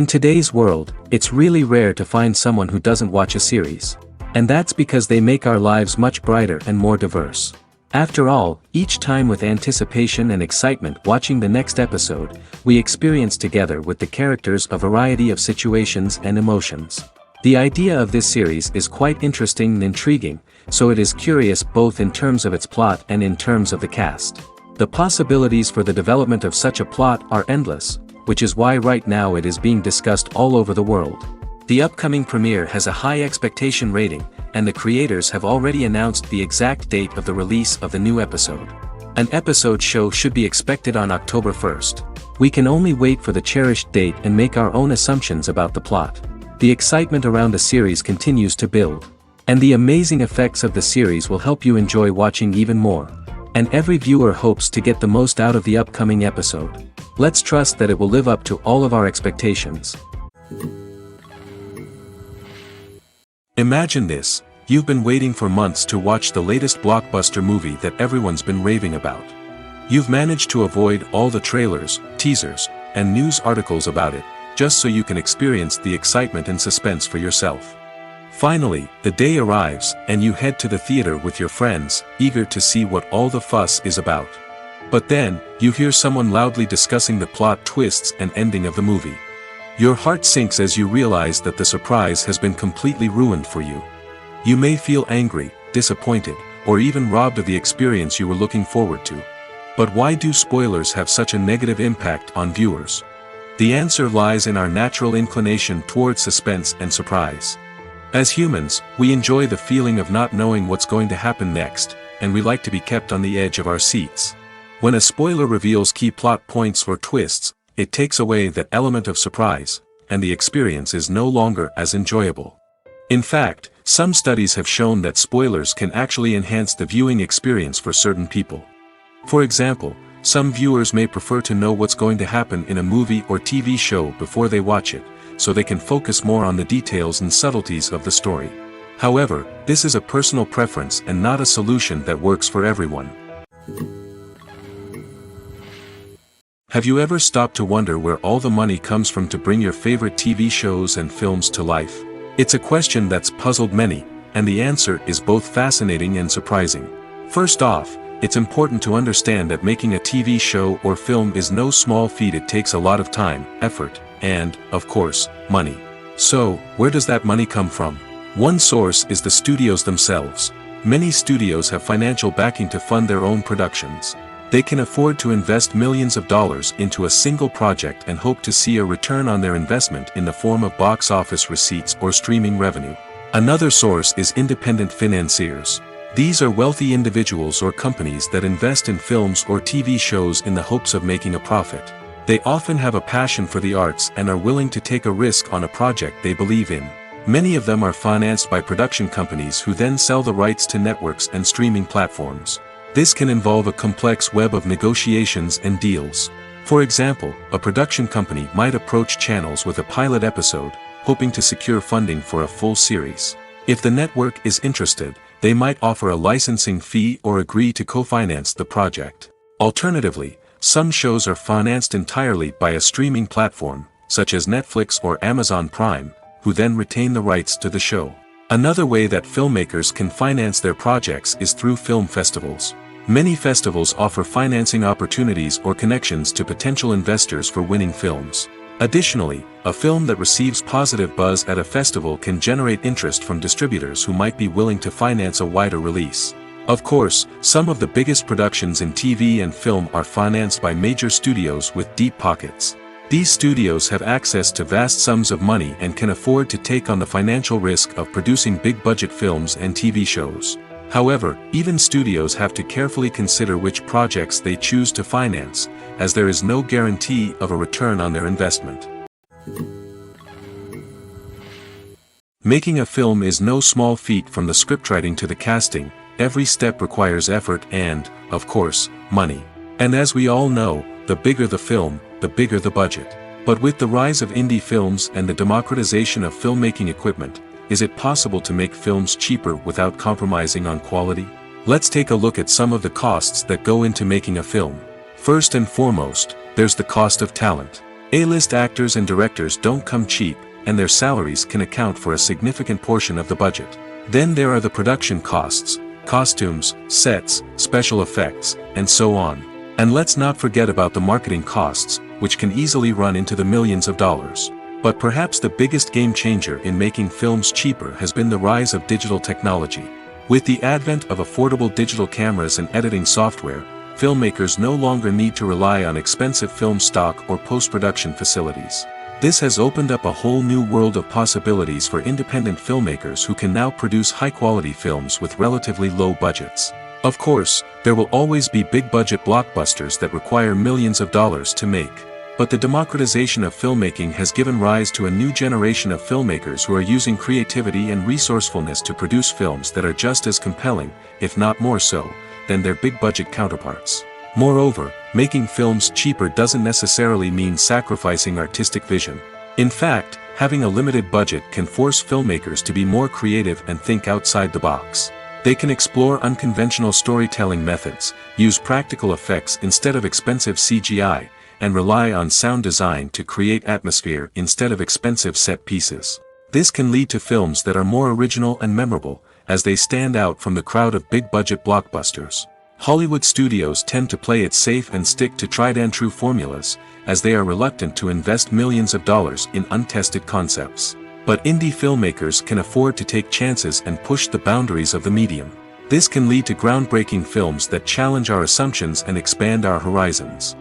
In today's world, it's really rare to find someone who doesn't watch a series. And that's because they make our lives much brighter and more diverse. After all, each time with anticipation and excitement watching the next episode, we experience together with the characters a variety of situations and emotions. The idea of this series is quite interesting and intriguing, so it is curious both in terms of its plot and in terms of the cast. The possibilities for the development of such a plot are endless, which is why right now it is being discussed all over the world. The upcoming premiere has a high expectation rating, and the creators have already announced the exact date of the release of the new episode. An episode show should be expected on October 1st. We can only wait for the cherished date and make our own assumptions about the plot. The excitement around the series continues to build. And the amazing effects of the series will help you enjoy watching even more. And every viewer hopes to get the most out of the upcoming episode. Let's trust that it will live up to all of our expectations. Imagine this, you've been waiting for months to watch the latest blockbuster movie that everyone's been raving about. You've managed to avoid all the trailers, teasers, and news articles about it, just so you can experience the excitement and suspense for yourself. Finally, the day arrives, and you head to the theater with your friends, eager to see what all the fuss is about. But then, you hear someone loudly discussing the plot twists and ending of the movie. Your heart sinks as you realize that the surprise has been completely ruined for you. You may feel angry, disappointed, or even robbed of the experience you were looking forward to. But why do spoilers have such a negative impact on viewers? The answer lies in our natural inclination toward suspense and surprise. As humans, we enjoy the feeling of not knowing what's going to happen next, and we like to be kept on the edge of our seats. When a spoiler reveals key plot points or twists, it takes away that element of surprise, and the experience is no longer as enjoyable. In fact, some studies have shown that spoilers can actually enhance the viewing experience for certain people. For example, some viewers may prefer to know what's going to happen in a movie or TV show before they watch it, so they can focus more on the details and subtleties of the story. However, this is a personal preference and not a solution that works for everyone. Have you ever stopped to wonder where all the money comes from to bring your favorite TV shows and films to life? It's a question that's puzzled many, and the answer is both fascinating and surprising. First off, it's important to understand that making a TV show or film is no small feat. It takes a lot of time, effort, and, of course, money. So, where does that money come from? One source is the studios themselves. Many studios have financial backing to fund their own productions. They can afford to invest millions of dollars into a single project and hope to see a return on their investment in the form of box office receipts or streaming revenue. Another source is independent financiers. These are wealthy individuals or companies that invest in films or TV shows in the hopes of making a profit. They often have a passion for the arts and are willing to take a risk on a project they believe in. Many of them are financed by production companies who then sell the rights to networks and streaming platforms. This can involve a complex web of negotiations and deals. For example, a production company might approach channels with a pilot episode, hoping to secure funding for a full series. If the network is interested, they might offer a licensing fee or agree to co-finance the project. Alternatively, some shows are financed entirely by a streaming platform, such as Netflix or Amazon Prime, who then retain the rights to the show. Another way that filmmakers can finance their projects is through film festivals. Many festivals offer financing opportunities or connections to potential investors for winning films. Additionally, a film that receives positive buzz at a festival can generate interest from distributors who might be willing to finance a wider release. Of course, some of the biggest productions in TV and film are financed by major studios with deep pockets. These studios have access to vast sums of money and can afford to take on the financial risk of producing big-budget films and TV shows. However, even studios have to carefully consider which projects they choose to finance, as there is no guarantee of a return on their investment. Making a film is no small feat. From the scriptwriting to the casting, every step requires effort and, of course, money. And as we all know, the bigger the film, the bigger the budget. But with the rise of indie films and the democratization of filmmaking equipment, is it possible to make films cheaper without compromising on quality? Let's take a look at some of the costs that go into making a film. First and foremost, there's the cost of talent. A-list actors and directors don't come cheap, and their salaries can account for a significant portion of the budget. Then there are the production costs, costumes, sets, special effects, and so on. And let's not forget about the marketing costs, which can easily run into the millions of dollars. But perhaps the biggest game changer in making films cheaper has been the rise of digital technology. With the advent of affordable digital cameras and editing software, filmmakers no longer need to rely on expensive film stock or post-production facilities. This has opened up a whole new world of possibilities for independent filmmakers who can now produce high-quality films with relatively low budgets. Of course, there will always be big-budget blockbusters that require millions of dollars to make. But the democratization of filmmaking has given rise to a new generation of filmmakers who are using creativity and resourcefulness to produce films that are just as compelling, if not more so, than their big-budget counterparts. Moreover, making films cheaper doesn't necessarily mean sacrificing artistic vision. In fact, having a limited budget can force filmmakers to be more creative and think outside the box. They can explore unconventional storytelling methods, use practical effects instead of expensive CGI, and rely on sound design to create atmosphere instead of expensive set pieces. This can lead to films that are more original and memorable, as they stand out from the crowd of big-budget blockbusters. Hollywood studios tend to play it safe and stick to tried-and-true formulas, as they are reluctant to invest millions of dollars in untested concepts. But indie filmmakers can afford to take chances and push the boundaries of the medium. This can lead to groundbreaking films that challenge our assumptions and expand our horizons.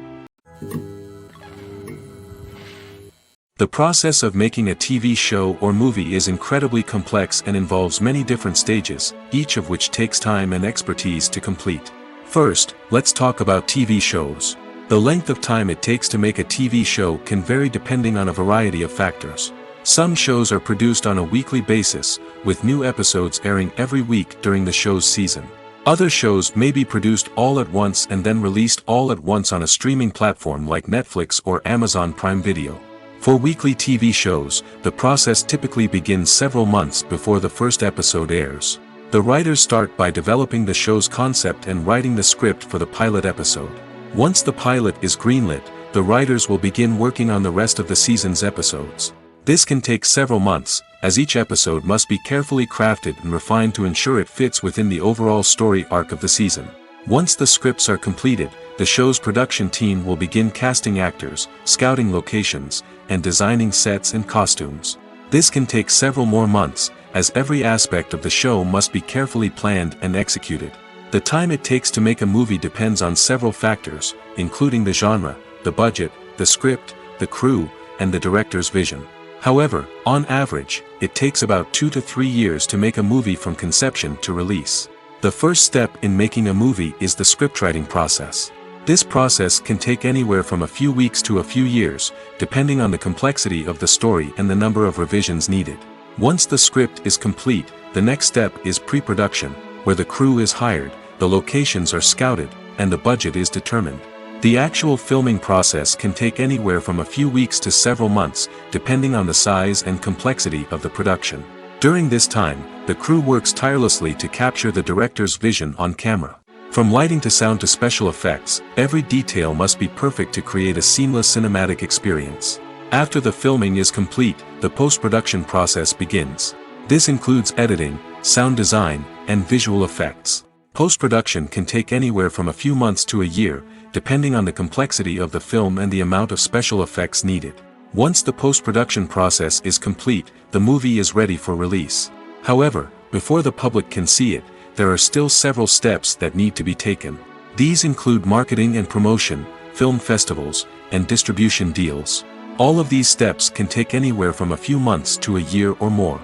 The process of making a TV show or movie is incredibly complex and involves many different stages, each of which takes time and expertise to complete. First, let's talk about TV shows. The length of time it takes to make a TV show can vary depending on a variety of factors. Some shows are produced on a weekly basis, with new episodes airing every week during the show's season. Other shows may be produced all at once and then released all at once on a streaming platform like Netflix or Amazon Prime Video. For weekly TV shows, the process typically begins several months before the first episode airs. The writers start by developing the show's concept and writing the script for the pilot episode. Once the pilot is greenlit, the writers will begin working on the rest of the season's episodes. This can take several months, as each episode must be carefully crafted and refined to ensure it fits within the overall story arc of the season. Once the scripts are completed, the show's production team will begin casting actors, scouting locations, and designing sets and costumes. This can take several more months, as every aspect of the show must be carefully planned and executed. The time it takes to make a movie depends on several factors, including the genre, the budget, the script, the crew, and the director's vision. However, on average, it takes about 2 to 3 years to make a movie from conception to release. The first step in making a movie is the scriptwriting process. This process can take anywhere from a few weeks to a few years, depending on the complexity of the story and the number of revisions needed. Once the script is complete, the next step is pre-production, where the crew is hired, the locations are scouted, and the budget is determined. The actual filming process can take anywhere from a few weeks to several months, depending on the size and complexity of the production. During this time, the crew works tirelessly to capture the director's vision on camera. From lighting to sound to special effects, every detail must be perfect to create a seamless cinematic experience. After the filming is complete, the post-production process begins. This includes editing, sound design, and visual effects. Post-production can take anywhere from a few months to a year, depending on the complexity of the film and the amount of special effects needed. Once the post-production process is complete, the movie is ready for release. However, before the public can see it, there are still several steps that need to be taken. These include marketing and promotion, film festivals, and distribution deals. All of these steps can take anywhere from a few months to a year or more.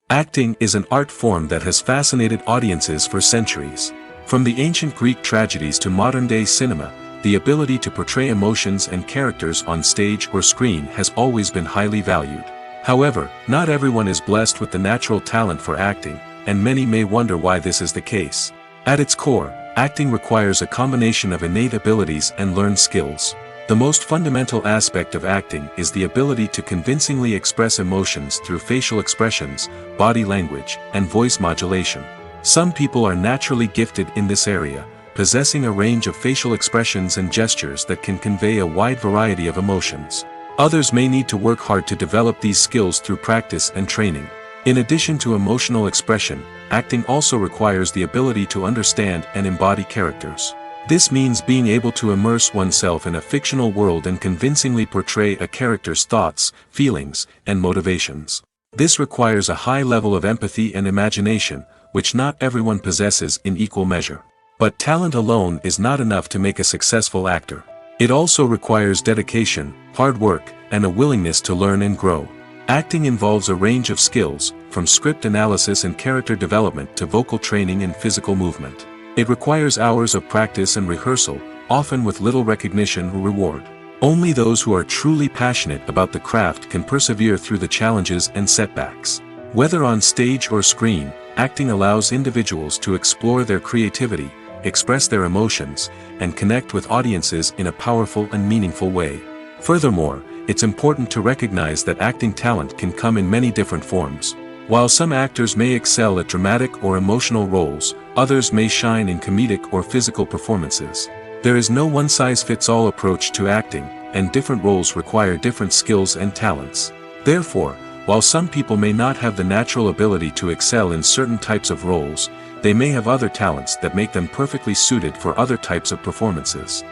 Acting is an art form that has fascinated audiences for centuries. From the ancient Greek tragedies to modern-day cinema, the ability to portray emotions and characters on stage or screen has always been highly valued. However, not everyone is blessed with the natural talent for acting, and many may wonder why this is the case. At its core, acting requires a combination of innate abilities and learned skills. The most fundamental aspect of acting is the ability to convincingly express emotions through facial expressions, body language, and voice modulation. Some people are naturally gifted in this area, possessing a range of facial expressions and gestures that can convey a wide variety of emotions. Others may need to work hard to develop these skills through practice and training. In addition to emotional expression, acting also requires the ability to understand and embody characters. This means being able to immerse oneself in a fictional world and convincingly portray a character's thoughts, feelings, and motivations. This requires a high level of empathy and imagination, which not everyone possesses in equal measure. But talent alone is not enough to make a successful actor. It also requires dedication, hard work, and a willingness to learn and grow. Acting involves a range of skills, from script analysis and character development to vocal training and physical movement. It requires hours of practice and rehearsal, often with little recognition or reward. Only those who are truly passionate about the craft can persevere through the challenges and setbacks. Whether on stage or screen, acting allows individuals to explore their creativity, express their emotions, and connect with audiences in a powerful and meaningful way. Furthermore, it's important to recognize that acting talent can come in many different forms. While some actors may excel at dramatic or emotional roles, others may shine in comedic or physical performances. There is no one-size-fits-all approach to acting, and different roles require different skills and talents. Therefore, while some people may not have the natural ability to excel in certain types of roles, they may have other talents that make them perfectly suited for other types of performances.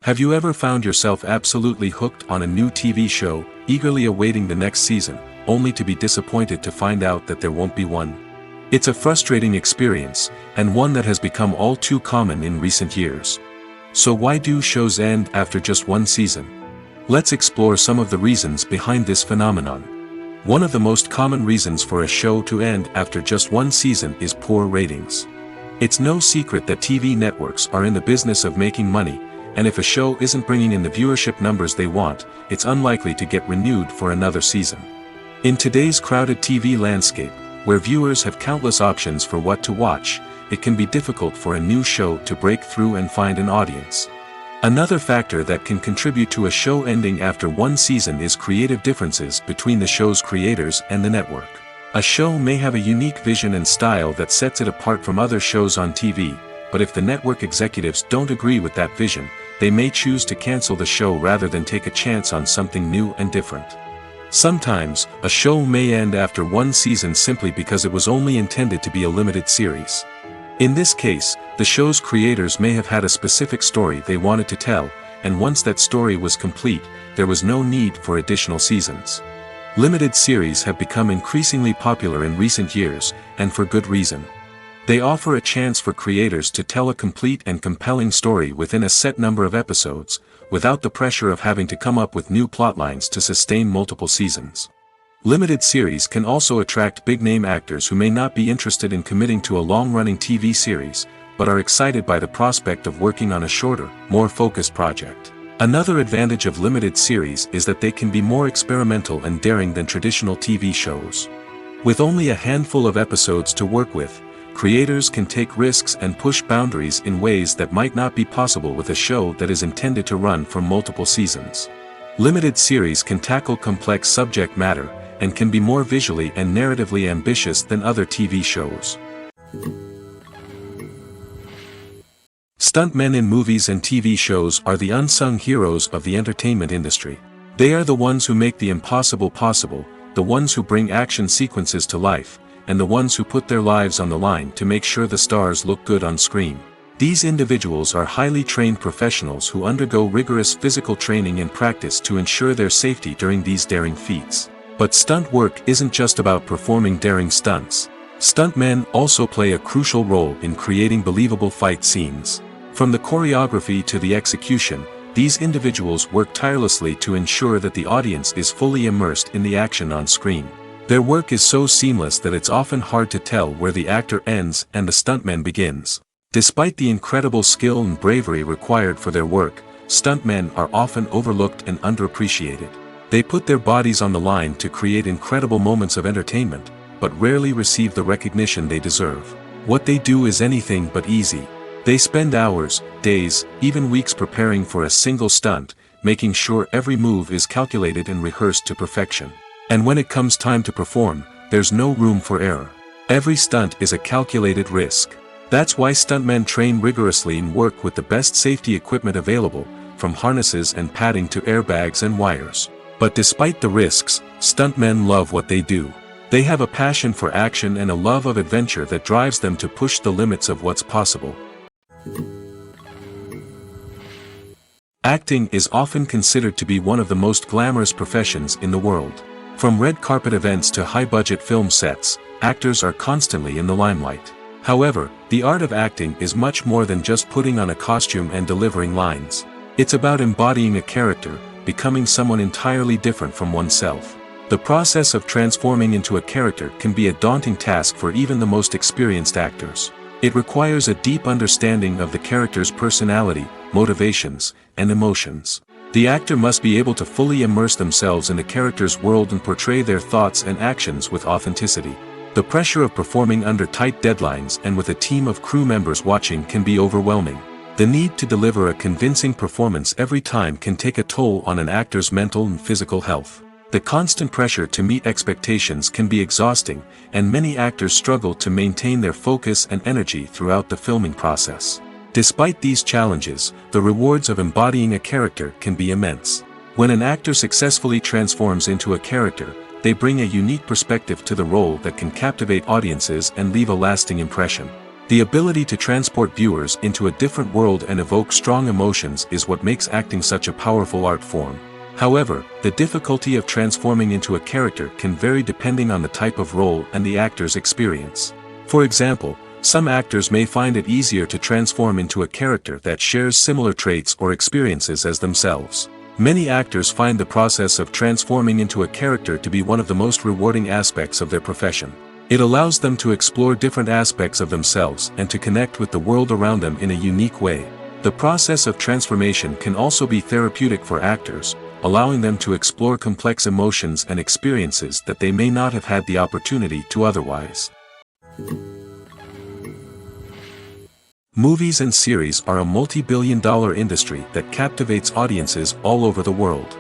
Have you ever found yourself absolutely hooked on a new TV show, eagerly awaiting the next season, only to be disappointed to find out that there won't be one? It's a frustrating experience, and one that has become all too common in recent years. So why do shows end after just one season? Let's explore some of the reasons behind this phenomenon. One of the most common reasons for a show to end after just one season is poor ratings. It's no secret that TV networks are in the business of making money, and if a show isn't bringing in the viewership numbers they want, it's unlikely to get renewed for another season. In today's crowded TV landscape, where viewers have countless options for what to watch, it can be difficult for a new show to break through and find an audience. Another factor that can contribute to a show ending after one season is creative differences between the show's creators and the network. A show may have a unique vision and style that sets it apart from other shows on TV, but if the network executives don't agree with that vision, they may choose to cancel the show rather than take a chance on something new and different. Sometimes, a show may end after one season simply because it was only intended to be a limited series. In this case, the show's creators may have had a specific story they wanted to tell, and once that story was complete, there was no need for additional seasons. Limited series have become increasingly popular in recent years, and for good reason. They offer a chance for creators to tell a complete and compelling story within a set number of episodes, without the pressure of having to come up with new plotlines to sustain multiple seasons. Limited series can also attract big-name actors who may not be interested in committing to a long-running TV series, but are excited by the prospect of working on a shorter, more focused project. Another advantage of limited series is that they can be more experimental and daring than traditional TV shows. With only a handful of episodes to work with, creators can take risks and push boundaries in ways that might not be possible with a show that is intended to run for multiple seasons. Limited series can tackle complex subject matter, and can be more visually and narratively ambitious than other TV shows. Stuntmen in movies and TV shows are the unsung heroes of the entertainment industry. They are the ones who make the impossible possible, the ones who bring action sequences to life, and the ones who put their lives on the line to make sure the stars look good on screen. These individuals are highly trained professionals who undergo rigorous physical training and practice to ensure their safety during these daring feats. But stunt work isn't just about performing daring stunts. Stuntmen also play a crucial role in creating believable fight scenes. From the choreography to the execution, these individuals work tirelessly to ensure that the audience is fully immersed in the action on screen. Their work is so seamless that it's often hard to tell where the actor ends and the stuntman begins. Despite the incredible skill and bravery required for their work, stuntmen are often overlooked and underappreciated. They put their bodies on the line to create incredible moments of entertainment, but rarely receive the recognition they deserve. What they do is anything but easy. They spend hours, days, even weeks preparing for a single stunt, making sure every move is calculated and rehearsed to perfection. And when it comes time to perform, there's no room for error. Every stunt is a calculated risk. That's why stuntmen train rigorously and work with the best safety equipment available, from harnesses and padding to airbags and wires. But despite the risks, stuntmen love what they do. They have a passion for action and a love of adventure that drives them to push the limits of what's possible. Acting is often considered to be one of the most glamorous professions in the world. From red carpet events to high-budget film sets, actors are constantly in the limelight. However, the art of acting is much more than just putting on a costume and delivering lines. It's about embodying a character, becoming someone entirely different from oneself. The process of transforming into a character can be a daunting task for even the most experienced actors. It requires a deep understanding of the character's personality, motivations, and emotions. The actor must be able to fully immerse themselves in the character's world and portray their thoughts and actions with authenticity. The pressure of performing under tight deadlines and with a team of crew members watching can be overwhelming. The need to deliver a convincing performance every time can take a toll on an actor's mental and physical health. The constant pressure to meet expectations can be exhausting, and many actors struggle to maintain their focus and energy throughout the filming process. Despite these challenges, the rewards of embodying a character can be immense. When an actor successfully transforms into a character, they bring a unique perspective to the role that can captivate audiences and leave a lasting impression. The ability to transport viewers into a different world and evoke strong emotions is what makes acting such a powerful art form. However, the difficulty of transforming into a character can vary depending on the type of role and the actor's experience. For example, some actors may find it easier to transform into a character that shares similar traits or experiences as themselves. Many actors find the process of transforming into a character to be one of the most rewarding aspects of their profession. It allows them to explore different aspects of themselves and to connect with the world around them in a unique way. The process of transformation can also be therapeutic for actors, allowing them to explore complex emotions and experiences that they may not have had the opportunity to otherwise. Movies and series are a multi-billion-dollar industry that captivates audiences all over the world.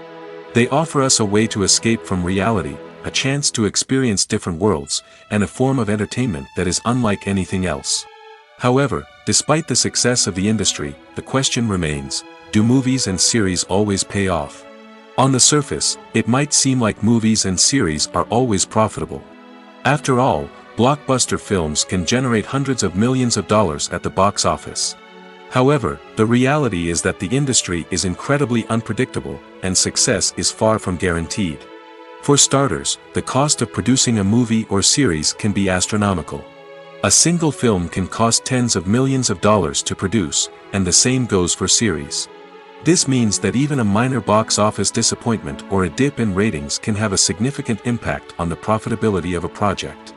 They offer us a way to escape from reality, a chance to experience different worlds, and a form of entertainment that is unlike anything else. However, despite the success of the industry, the question remains, do movies and series always pay off? On the surface, it might seem like movies and series are always profitable. After all, blockbuster films can generate hundreds of millions of dollars at the box office. However, the reality is that the industry is incredibly unpredictable, and success is far from guaranteed. For starters, the cost of producing a movie or series can be astronomical. A single film can cost tens of millions of dollars to produce, and the same goes for series. This means that even a minor box office disappointment or a dip in ratings can have a significant impact on the profitability of a project.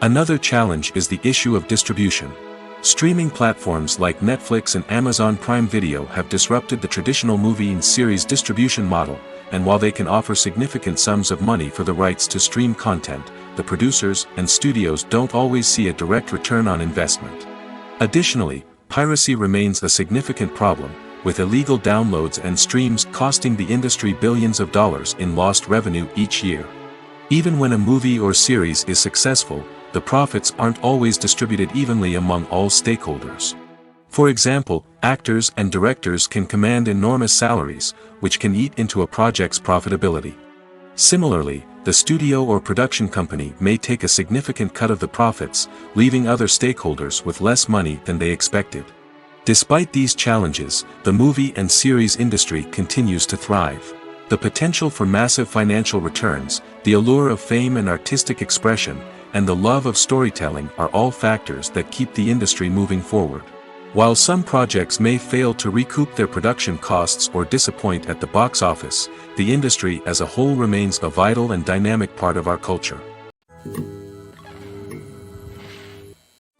Another challenge is the issue of distribution. Streaming platforms like Netflix and Amazon Prime Video have disrupted the traditional movie and series distribution model, and while they can offer significant sums of money for the rights to stream content, the producers and studios don't always see a direct return on investment. Additionally, piracy remains a significant problem, with illegal downloads and streams costing the industry billions of dollars in lost revenue each year. Even when a movie or series is successful, the profits aren't always distributed evenly among all stakeholders. For example, actors and directors can command enormous salaries, which can eat into a project's profitability. Similarly, the studio or production company may take a significant cut of the profits, leaving other stakeholders with less money than they expected. Despite these challenges, the movie and series industry continues to thrive. The potential for massive financial returns, the allure of fame and artistic expression, and the love of storytelling are all factors that keep the industry moving forward. While some projects may fail to recoup their production costs or disappoint at the box office, the industry as a whole remains a vital and dynamic part of our culture.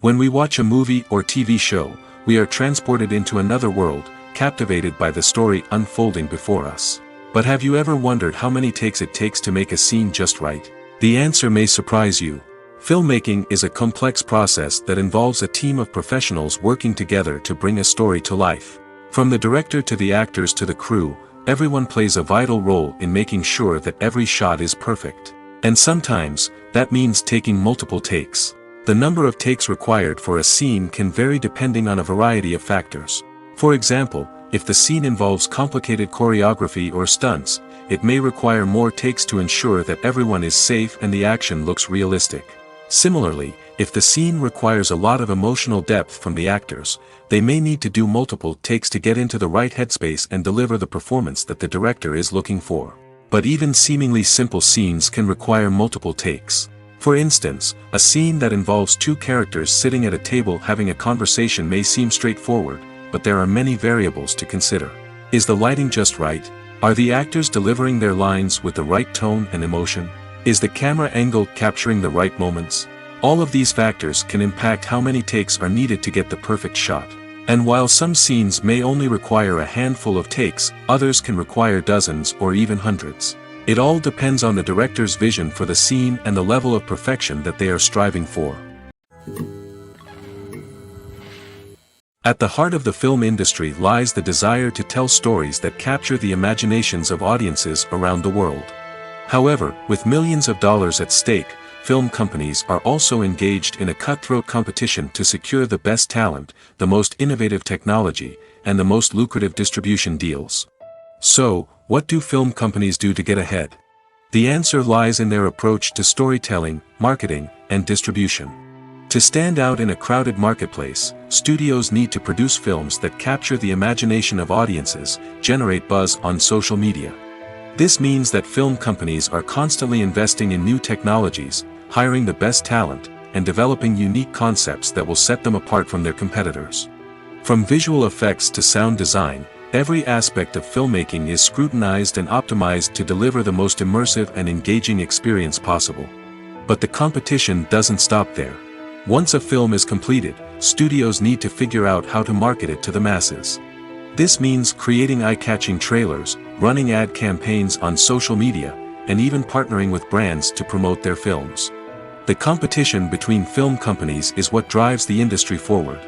When we watch a movie or TV show, we are transported into another world, captivated by the story unfolding before us. But have you ever wondered how many takes it takes to make a scene just right? The answer may surprise you. Filmmaking is a complex process that involves a team of professionals working together to bring a story to life. From the director to the actors to the crew, everyone plays a vital role in making sure that every shot is perfect. And sometimes, that means taking multiple takes. The number of takes required for a scene can vary depending on a variety of factors. For example, if the scene involves complicated choreography or stunts, it may require more takes to ensure that everyone is safe and the action looks realistic. Similarly, if the scene requires a lot of emotional depth from the actors, they may need to do multiple takes to get into the right headspace and deliver the performance that the director is looking for. But even seemingly simple scenes can require multiple takes. For instance, a scene that involves two characters sitting at a table having a conversation may seem straightforward, but there are many variables to consider. Is the lighting just right? Are the actors delivering their lines with the right tone and emotion? Is the camera angle capturing the right moments? All of these factors can impact how many takes are needed to get the perfect shot. And while some scenes may only require a handful of takes, others can require dozens or even hundreds. It all depends on the director's vision for the scene and the level of perfection that they are striving for. At the heart of the film industry lies the desire to tell stories that capture the imaginations of audiences around the world. However, with millions of dollars at stake, film companies are also engaged in a cutthroat competition to secure the best talent, the most innovative technology, and the most lucrative distribution deals. So, what do film companies do to get ahead? The answer lies in their approach to storytelling, marketing, and distribution. To stand out in a crowded marketplace, studios need to produce films that capture the imagination of audiences, generate buzz on social media. This means that film companies are constantly investing in new technologies, hiring the best talent, and developing unique concepts that will set them apart from their competitors. From visual effects to sound design, every aspect of filmmaking is scrutinized and optimized to deliver the most immersive and engaging experience possible. But the competition doesn't stop there. Once a film is completed, studios need to figure out how to market it to the masses. This means creating eye-catching trailers, running ad campaigns on social media, and even partnering with brands to promote their films. The competition between film companies is what drives the industry forward.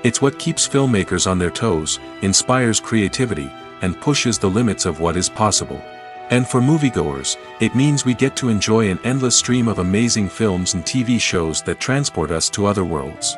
It's what keeps filmmakers on their toes, inspires creativity, and pushes the limits of what is possible. And for moviegoers, it means we get to enjoy an endless stream of amazing films and TV shows that transport us to other worlds.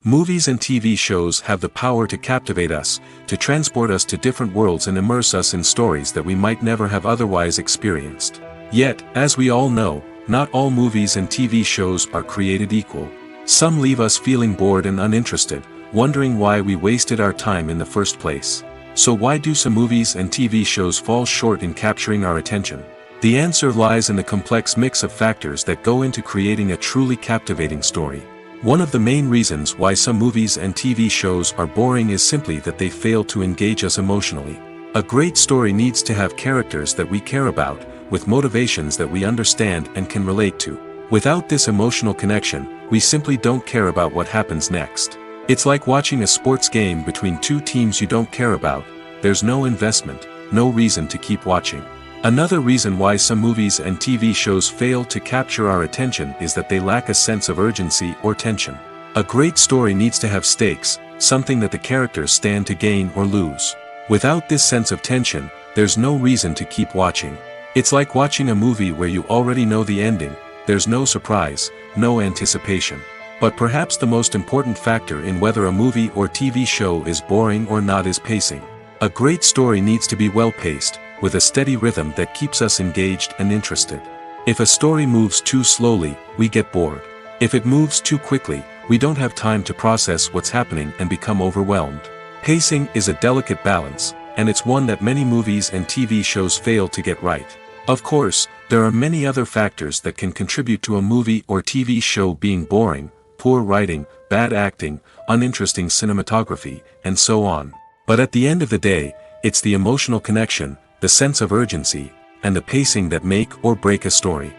Movies and TV shows have the power to captivate us, to transport us to different worlds and immerse us in stories that we might never have otherwise experienced. Yet, as we all know, not all movies and TV shows are created equal. Some leave us feeling bored and uninterested, wondering why we wasted our time in the first place. So why do some movies and TV shows fall short in capturing our attention? The answer lies in the complex mix of factors that go into creating a truly captivating story. One of the main reasons why some movies and TV shows are boring is simply that they fail to engage us emotionally. A great story needs to have characters that we care about, with motivations that we understand and can relate to. Without this emotional connection, we simply don't care about what happens next. It's like watching a sports game between two teams you don't care about. There's no investment, no reason to keep watching. Another reason why some movies and TV shows fail to capture our attention is that they lack a sense of urgency or tension. A great story needs to have stakes, something that the characters stand to gain or lose. Without this sense of tension, there's no reason to keep watching. It's like watching a movie where you already know the ending. There's no surprise, no anticipation. But perhaps the most important factor in whether a movie or TV show is boring or not is pacing. A great story needs to be well-paced, with a steady rhythm that keeps us engaged and interested. If a story moves too slowly, we get bored. If it moves too quickly, we don't have time to process what's happening and become overwhelmed. Pacing is a delicate balance, and it's one that many movies and TV shows fail to get right. Of course, there are many other factors that can contribute to a movie or TV show being boring: poor writing, bad acting, uninteresting cinematography, and so on. But at the end of the day, it's the emotional connection, the sense of urgency, and the pacing that make or break a story.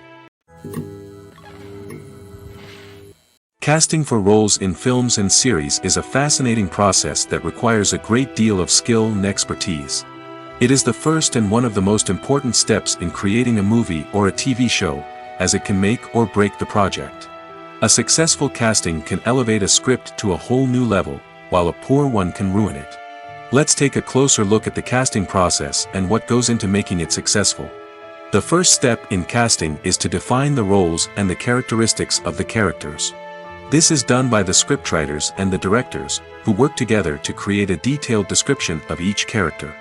Casting for roles in films and series is a fascinating process that requires a great deal of skill and expertise. It is the first and one of the most important steps in creating a movie or a TV show, as it can make or break the project. A successful casting can elevate a script to a whole new level, while a poor one can ruin it. Let's take a closer look at the casting process and what goes into making it successful. The first step in casting is to define the roles and the characteristics of the characters. This is done by the scriptwriters and the directors, who work together to create a detailed description of each character.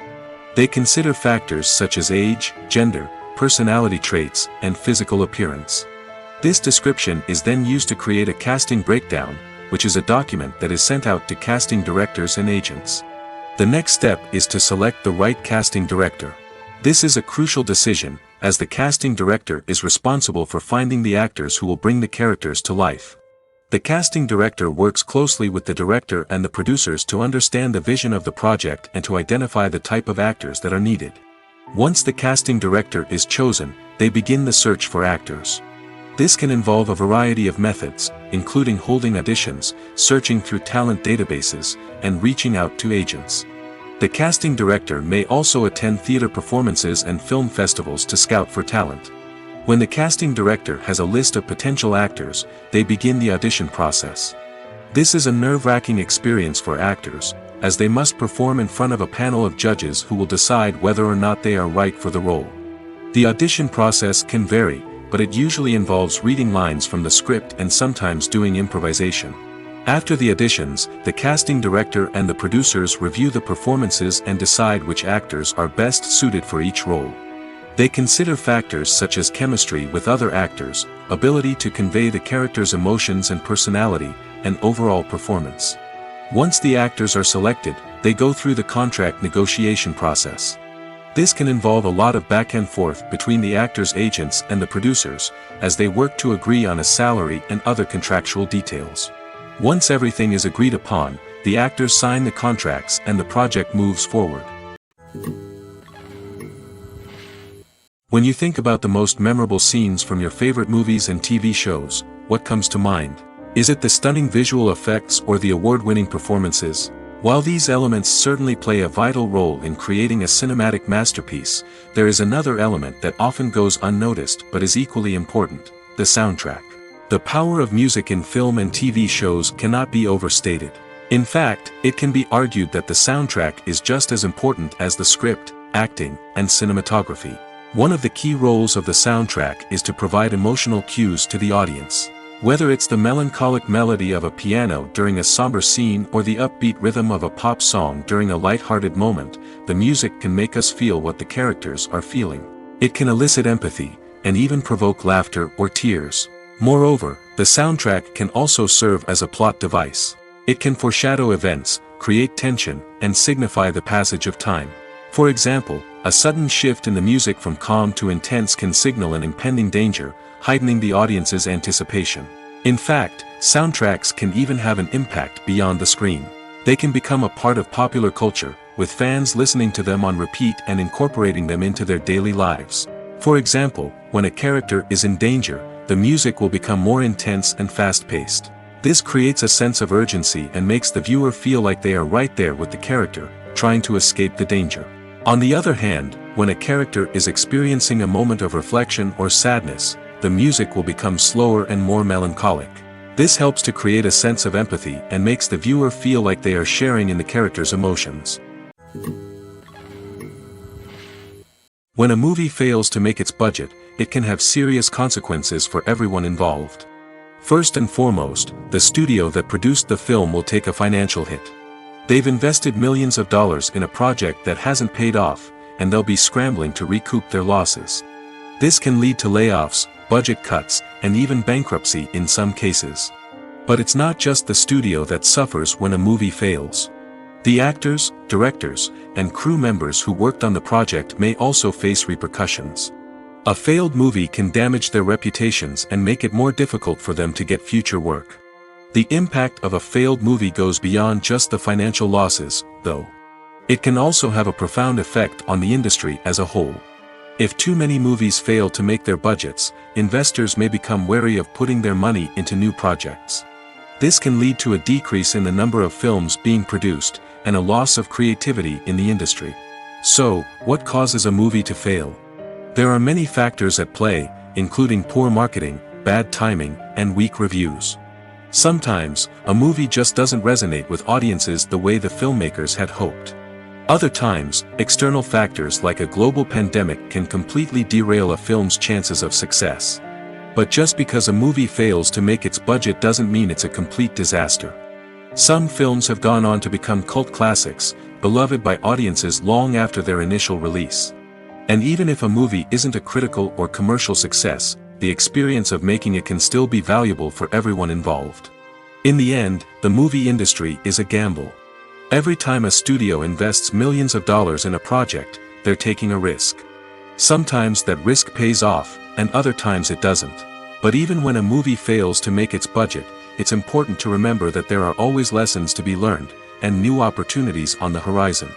They consider factors such as age, gender, personality traits, and physical appearance. This description is then used to create a casting breakdown, which is a document that is sent out to casting directors and agents. The next step is to select the right casting director. This is a crucial decision, as the casting director is responsible for finding the actors who will bring the characters to life. The casting director works closely with the director and the producers to understand the vision of the project and to identify the type of actors that are needed. Once the casting director is chosen, they begin the search for actors. This can involve a variety of methods, including holding auditions, searching through talent databases, and reaching out to agents. The casting director may also attend theater performances and film festivals to scout for talent. When the casting director has a list of potential actors, they begin the audition process. This is a nerve-wracking experience for actors, as they must perform in front of a panel of judges who will decide whether or not they are right for the role. The audition process can vary, but it usually involves reading lines from the script and sometimes doing improvisation. After the auditions, the casting director and the producers review the performances and decide which actors are best suited for each role. They consider factors such as chemistry with other actors, ability to convey the character's emotions and personality, and overall performance. Once the actors are selected, they go through the contract negotiation process. This can involve a lot of back and forth between the actors' agents and the producers, as they work to agree on a salary and other contractual details. Once everything is agreed upon, the actors sign the contracts and the project moves forward. When you think about the most memorable scenes from your favorite movies and TV shows, what comes to mind? Is it the stunning visual effects or the award-winning performances? While these elements certainly play a vital role in creating a cinematic masterpiece, there is another element that often goes unnoticed but is equally important: the soundtrack. The power of music in film and TV shows cannot be overstated. In fact, it can be argued that the soundtrack is just as important as the script, acting, and cinematography. One of the key roles of the soundtrack is to provide emotional cues to the audience. Whether it's the melancholic melody of a piano during a somber scene or the upbeat rhythm of a pop song during a light-hearted moment, the music can make us feel what the characters are feeling. It can elicit empathy, and even provoke laughter or tears. Moreover, the soundtrack can also serve as a plot device. It can foreshadow events, create tension, and signify the passage of time. For example, a sudden shift in the music from calm to intense can signal an impending danger, heightening the audience's anticipation. In fact, soundtracks can even have an impact beyond the screen. They can become a part of popular culture, with fans listening to them on repeat and incorporating them into their daily lives. For example, when a character is in danger, the music will become more intense and fast-paced. This creates a sense of urgency and makes the viewer feel like they are right there with the character, trying to escape the danger. On the other hand, when a character is experiencing a moment of reflection or sadness, the music will become slower and more melancholic. This helps to create a sense of empathy and makes the viewer feel like they are sharing in the character's emotions. When a movie fails to make its budget, it can have serious consequences for everyone involved. First and foremost, the studio that produced the film will take a financial hit. They've invested millions of dollars in a project that hasn't paid off, and they'll be scrambling to recoup their losses. This can lead to layoffs, budget cuts, and even bankruptcy in some cases. But it's not just the studio that suffers when a movie fails. The actors, directors, and crew members who worked on the project may also face repercussions. A failed movie can damage their reputations and make it more difficult for them to get future work. The impact of a failed movie goes beyond just the financial losses, though. It can also have a profound effect on the industry as a whole. If too many movies fail to make their budgets, investors may become wary of putting their money into new projects. This can lead to a decrease in the number of films being produced, and a loss of creativity in the industry. So, what causes a movie to fail? There are many factors at play, including poor marketing, bad timing, and weak reviews. Sometimes, a movie just doesn't resonate with audiences the way the filmmakers had hoped. Other times, external factors like a global pandemic can completely derail a film's chances of success. But just because a movie fails to make its budget doesn't mean it's a complete disaster. Some films have gone on to become cult classics, beloved by audiences long after their initial release. And even if a movie isn't a critical or commercial success, the experience of making it can still be valuable for everyone involved. In the end, the movie industry is a gamble. Every time a studio invests millions of dollars in a project, they're taking a risk. Sometimes that risk pays off, and other times it doesn't. But even when a movie fails to make its budget, it's important to remember that there are always lessons to be learned, and new opportunities on the horizon.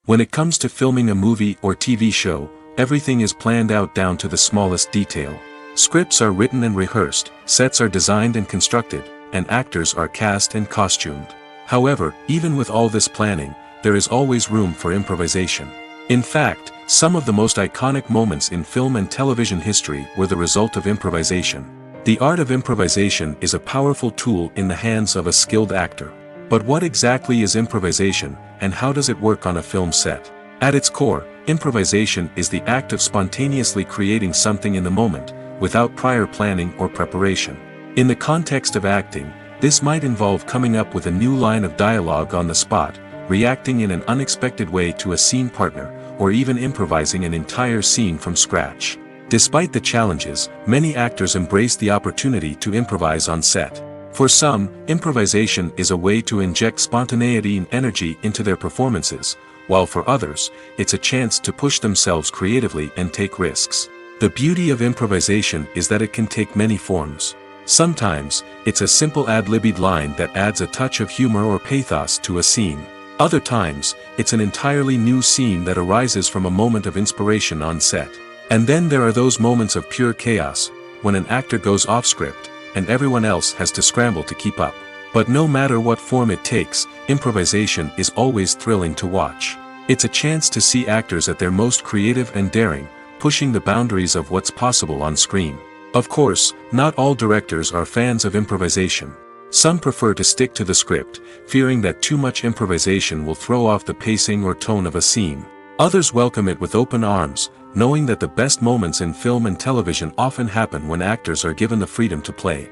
When it comes to filming a movie or TV show, everything is planned out down to the smallest detail. Scripts are written and rehearsed, sets are designed and constructed, and actors are cast and costumed. However, even with all this planning, there is always room for improvisation. In fact, some of the most iconic moments in film and television history were the result of improvisation. The art of improvisation is a powerful tool in the hands of a skilled actor. But what exactly is improvisation, and how does it work on a film set? At its core, improvisation is the act of spontaneously creating something in the moment, without prior planning or preparation. In the context of acting, this might involve coming up with a new line of dialogue on the spot, reacting in an unexpected way to a scene partner, or even improvising an entire scene from scratch. Despite the challenges, many actors embrace the opportunity to improvise on set. For some, improvisation is a way to inject spontaneity and energy into their performances, while for others, it's a chance to push themselves creatively and take risks. The beauty of improvisation is that it can take many forms. Sometimes, it's a simple ad-libbed line that adds a touch of humor or pathos to a scene. Other times, it's an entirely new scene that arises from a moment of inspiration on set. And then there are those moments of pure chaos, when an actor goes off script, and everyone else has to scramble to keep up. But no matter what form it takes, improvisation is always thrilling to watch. It's a chance to see actors at their most creative and daring, pushing the boundaries of what's possible on screen. Of course, not all directors are fans of improvisation. Some prefer to stick to the script, fearing that too much improvisation will throw off the pacing or tone of a scene. Others welcome it with open arms, knowing that the best moments in film and television often happen when actors are given the freedom to play.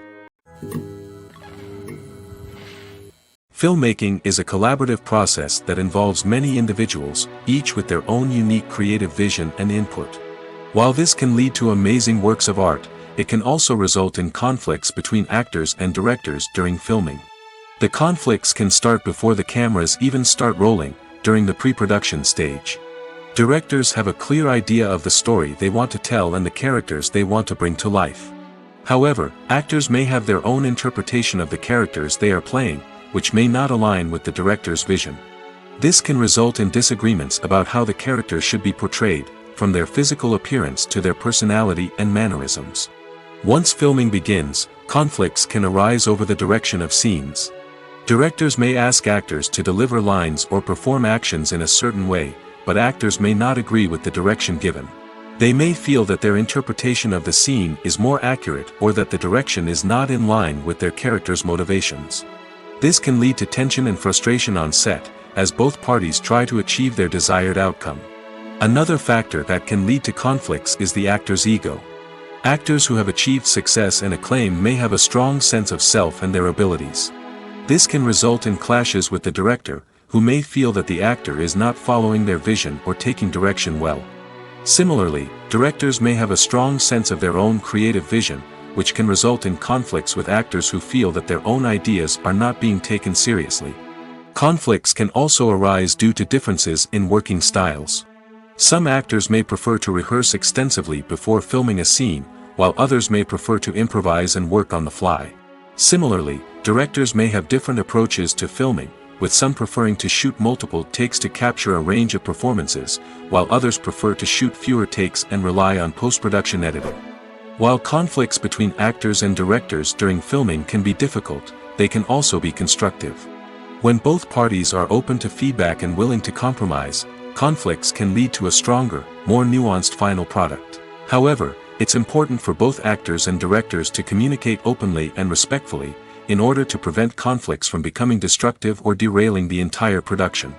Filmmaking is a collaborative process that involves many individuals, each with their own unique creative vision and input. While this can lead to amazing works of art, it can also result in conflicts between actors and directors during filming. The conflicts can start before the cameras even start rolling, during the pre-production stage. Directors have a clear idea of the story they want to tell and the characters they want to bring to life. However, actors may have their own interpretation of the characters they are playing, which may not align with the director's vision. This can result in disagreements about how the characters should be portrayed, from their physical appearance to their personality and mannerisms. Once filming begins, conflicts can arise over the direction of scenes. Directors may ask actors to deliver lines or perform actions in a certain way, but actors may not agree with the direction given. They may feel that their interpretation of the scene is more accurate or that the direction is not in line with their character's motivations. This can lead to tension and frustration on set, as both parties try to achieve their desired outcome. Another factor that can lead to conflicts is the actor's ego. Actors who have achieved success and acclaim may have a strong sense of self and their abilities. This can result in clashes with the director, who may feel that the actor is not following their vision or taking direction well. Similarly, directors may have a strong sense of their own creative vision, which can result in conflicts with actors who feel that their own ideas are not being taken seriously. Conflicts can also arise due to differences in working styles. Some actors may prefer to rehearse extensively before filming a scene, while others may prefer to improvise and work on the fly. Similarly, directors may have different approaches to filming, with some preferring to shoot multiple takes to capture a range of performances, while others prefer to shoot fewer takes and rely on post-production editing. While conflicts between actors and directors during filming can be difficult, they can also be constructive. When both parties are open to feedback and willing to compromise, conflicts can lead to a stronger, more nuanced final product. However, it's important for both actors and directors to communicate openly and respectfully, in order to prevent conflicts from becoming destructive or derailing the entire production.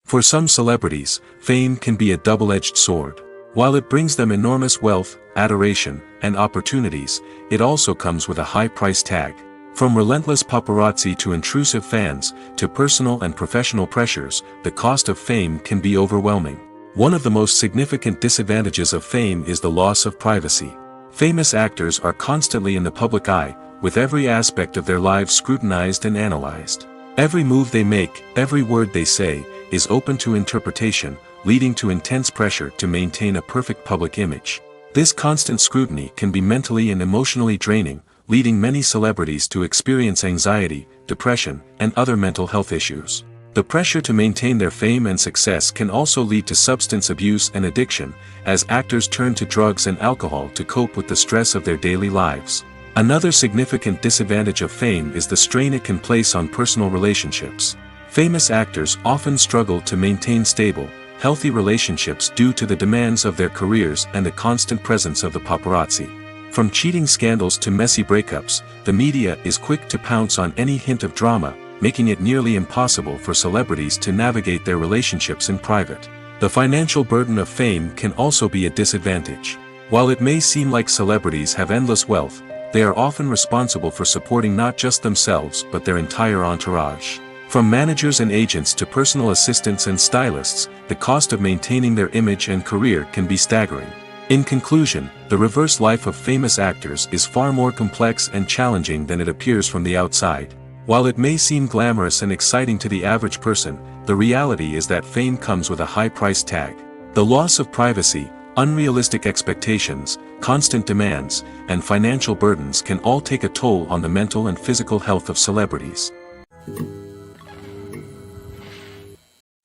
For some celebrities, fame can be a double-edged sword. While it brings them enormous wealth, adoration, and opportunities, it also comes with a high price tag. From relentless paparazzi to intrusive fans, to personal and professional pressures, the cost of fame can be overwhelming. One of the most significant disadvantages of fame is the loss of privacy. Famous actors are constantly in the public eye, with every aspect of their lives scrutinized and analyzed. Every move they make, every word they say, is open to interpretation, leading to intense pressure to maintain a perfect public image. This constant scrutiny can be mentally and emotionally draining, leading many celebrities to experience anxiety, depression, and other mental health issues. The pressure to maintain their fame and success can also lead to substance abuse and addiction, as actors turn to drugs and alcohol to cope with the stress of their daily lives. Another significant disadvantage of fame is the strain it can place on personal relationships. Famous actors often struggle to maintain stable, healthy relationships due to the demands of their careers and the constant presence of the paparazzi. From cheating scandals to messy breakups, the media is quick to pounce on any hint of drama, making it nearly impossible for celebrities to navigate their relationships in private. The financial burden of fame can also be a disadvantage. While it may seem like celebrities have endless wealth, they are often responsible for supporting not just themselves but their entire entourage. From managers and agents to personal assistants and stylists, the cost of maintaining their image and career can be staggering. In conclusion, the reverse life of famous actors is far more complex and challenging than it appears from the outside. While it may seem glamorous and exciting to the average person, the reality is that fame comes with a high price tag. The loss of privacy, unrealistic expectations, constant demands, and financial burdens can all take a toll on the mental and physical health of celebrities.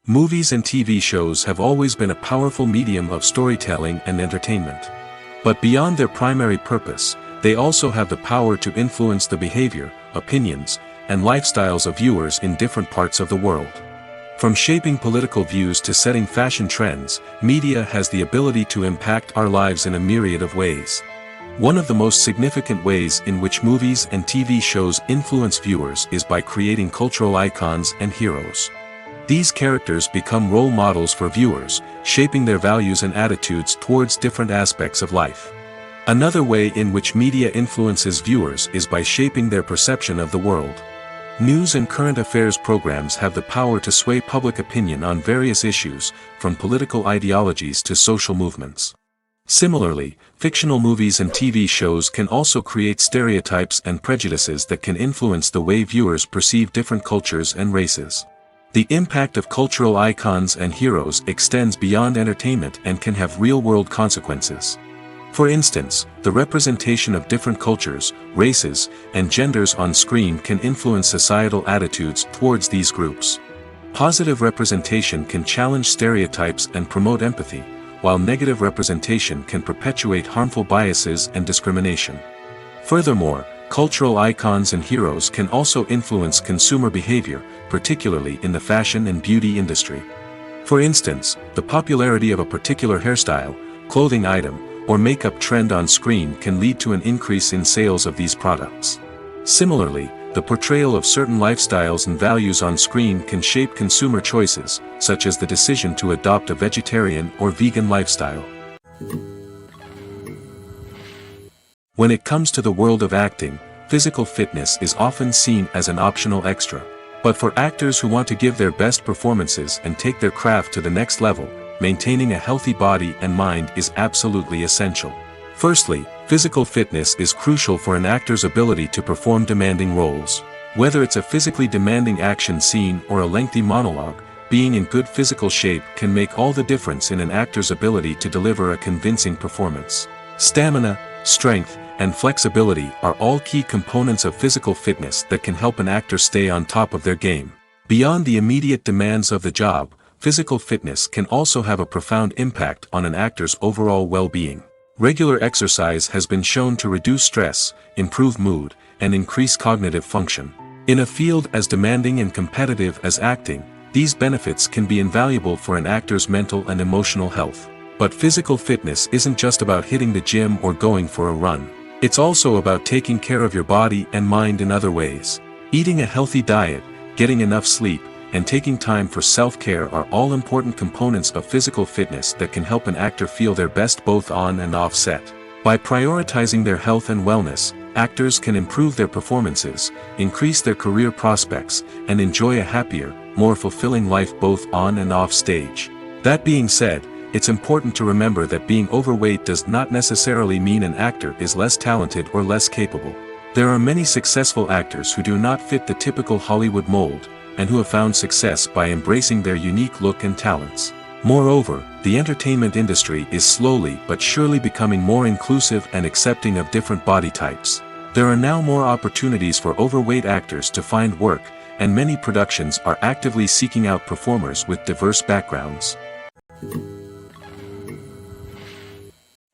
Movies and TV shows have always been a powerful medium of storytelling and entertainment. But beyond their primary purpose, they also have the power to influence the behavior, opinions, and lifestyles of viewers in different parts of the world. From shaping political views to setting fashion trends, media has the ability to impact our lives in a myriad of ways. One of the most significant ways in which movies and TV shows influence viewers is by creating cultural icons and heroes. These characters become role models for viewers, shaping their values and attitudes towards different aspects of life. Another way in which media influences viewers is by shaping their perception of the world. News and current affairs programs have the power to sway public opinion on various issues, from political ideologies to social movements. Similarly, fictional movies and TV shows can also create stereotypes and prejudices that can influence the way viewers perceive different cultures and races. The impact of cultural icons and heroes extends beyond entertainment and can have real-world consequences. For instance, the representation of different cultures, races, and genders on screen can influence societal attitudes towards these groups. Positive representation can challenge stereotypes and promote empathy, while negative representation can perpetuate harmful biases and discrimination. Furthermore, cultural icons and heroes can also influence consumer behavior, particularly in the fashion and beauty industry. For instance, the popularity of a particular hairstyle, clothing item, or makeup trend on screen can lead to an increase in sales of these products. Similarly, the portrayal of certain lifestyles and values on screen can shape consumer choices, such as the decision to adopt a vegetarian or vegan lifestyle. When it comes to the world of acting, physical fitness is often seen as an optional extra. But for actors who want to give their best performances and take their craft to the next level, maintaining a healthy body and mind is absolutely essential. Firstly, physical fitness is crucial for an actor's ability to perform demanding roles. Whether it's a physically demanding action scene or a lengthy monologue, being in good physical shape can make all the difference in an actor's ability to deliver a convincing performance. Stamina, strength, and flexibility are all key components of physical fitness that can help an actor stay on top of their game. Beyond the immediate demands of the job, physical fitness can also have a profound impact on an actor's overall well-being. Regular exercise has been shown to reduce stress, improve mood, and increase cognitive function. In a field as demanding and competitive as acting, these benefits can be invaluable for an actor's mental and emotional health. But physical fitness isn't just about hitting the gym or going for a run. It's also about taking care of your body and mind in other ways. Eating a healthy diet, getting enough sleep, and taking time for self-care are all important components of physical fitness that can help an actor feel their best both on and off set. By prioritizing their health and wellness, actors can improve their performances, increase their career prospects, and enjoy a happier, more fulfilling life both on and off stage. That being said, it's important to remember that being overweight does not necessarily mean an actor is less talented or less capable. There are many successful actors who do not fit the typical Hollywood mold, and who have found success by embracing their unique look and talents. Moreover, the entertainment industry is slowly but surely becoming more inclusive and accepting of different body types. There are now more opportunities for overweight actors to find work, and many productions are actively seeking out performers with diverse backgrounds.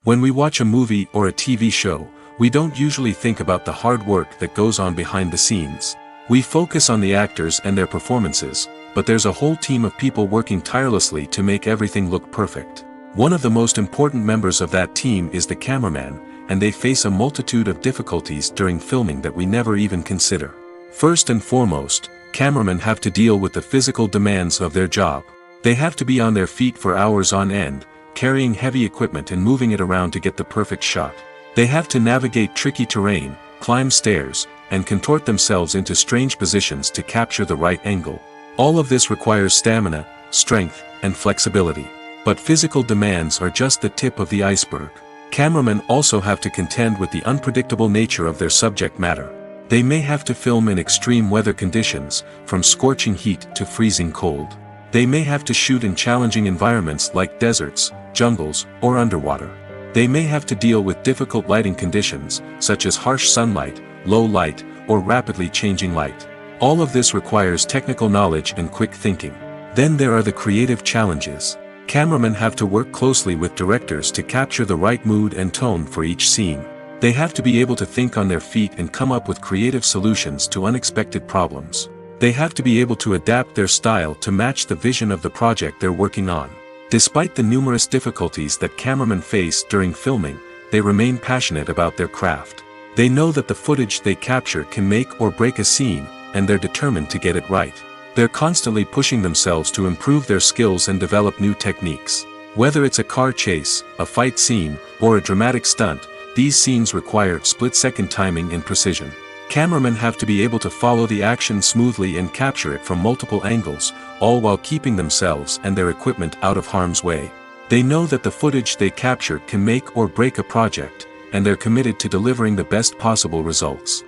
When we watch a movie or a TV show, we don't usually think about the hard work that goes on behind the scenes. We focus on the actors and their performances, but there's a whole team of people working tirelessly to make everything look perfect. One of the most important members of that team is the cameraman, and they face a multitude of difficulties during filming that we never even consider. First and foremost, cameramen have to deal with the physical demands of their job. They have to be on their feet for hours on end, carrying heavy equipment and moving it around to get the perfect shot. They have to navigate tricky terrain, climb stairs, and contort themselves into strange positions to capture the right angle. All of this requires stamina, strength, and flexibility. But physical demands are just the tip of the iceberg. Cameramen also have to contend with the unpredictable nature of their subject matter. They may have to film in extreme weather conditions, from scorching heat to freezing cold. They may have to shoot in challenging environments like deserts, jungles, or underwater. They may have to deal with difficult lighting conditions, such as harsh sunlight, low light, or rapidly changing light. All of this requires technical knowledge and quick thinking. Then there are the creative challenges. Cameramen have to work closely with directors to capture the right mood and tone for each scene. They have to be able to think on their feet and come up with creative solutions to unexpected problems. They have to be able to adapt their style to match the vision of the project they're working on. Despite the numerous difficulties that cameramen face during filming, they remain passionate about their craft. They know that the footage they capture can make or break a scene, and they're determined to get it right. They're constantly pushing themselves to improve their skills and develop new techniques. Whether it's a car chase, a fight scene, or a dramatic stunt, these scenes require split-second timing and precision. Cameramen have to be able to follow the action smoothly and capture it from multiple angles, all while keeping themselves and their equipment out of harm's way. They know that the footage they capture can make or break a project, and they're committed to delivering the best possible results.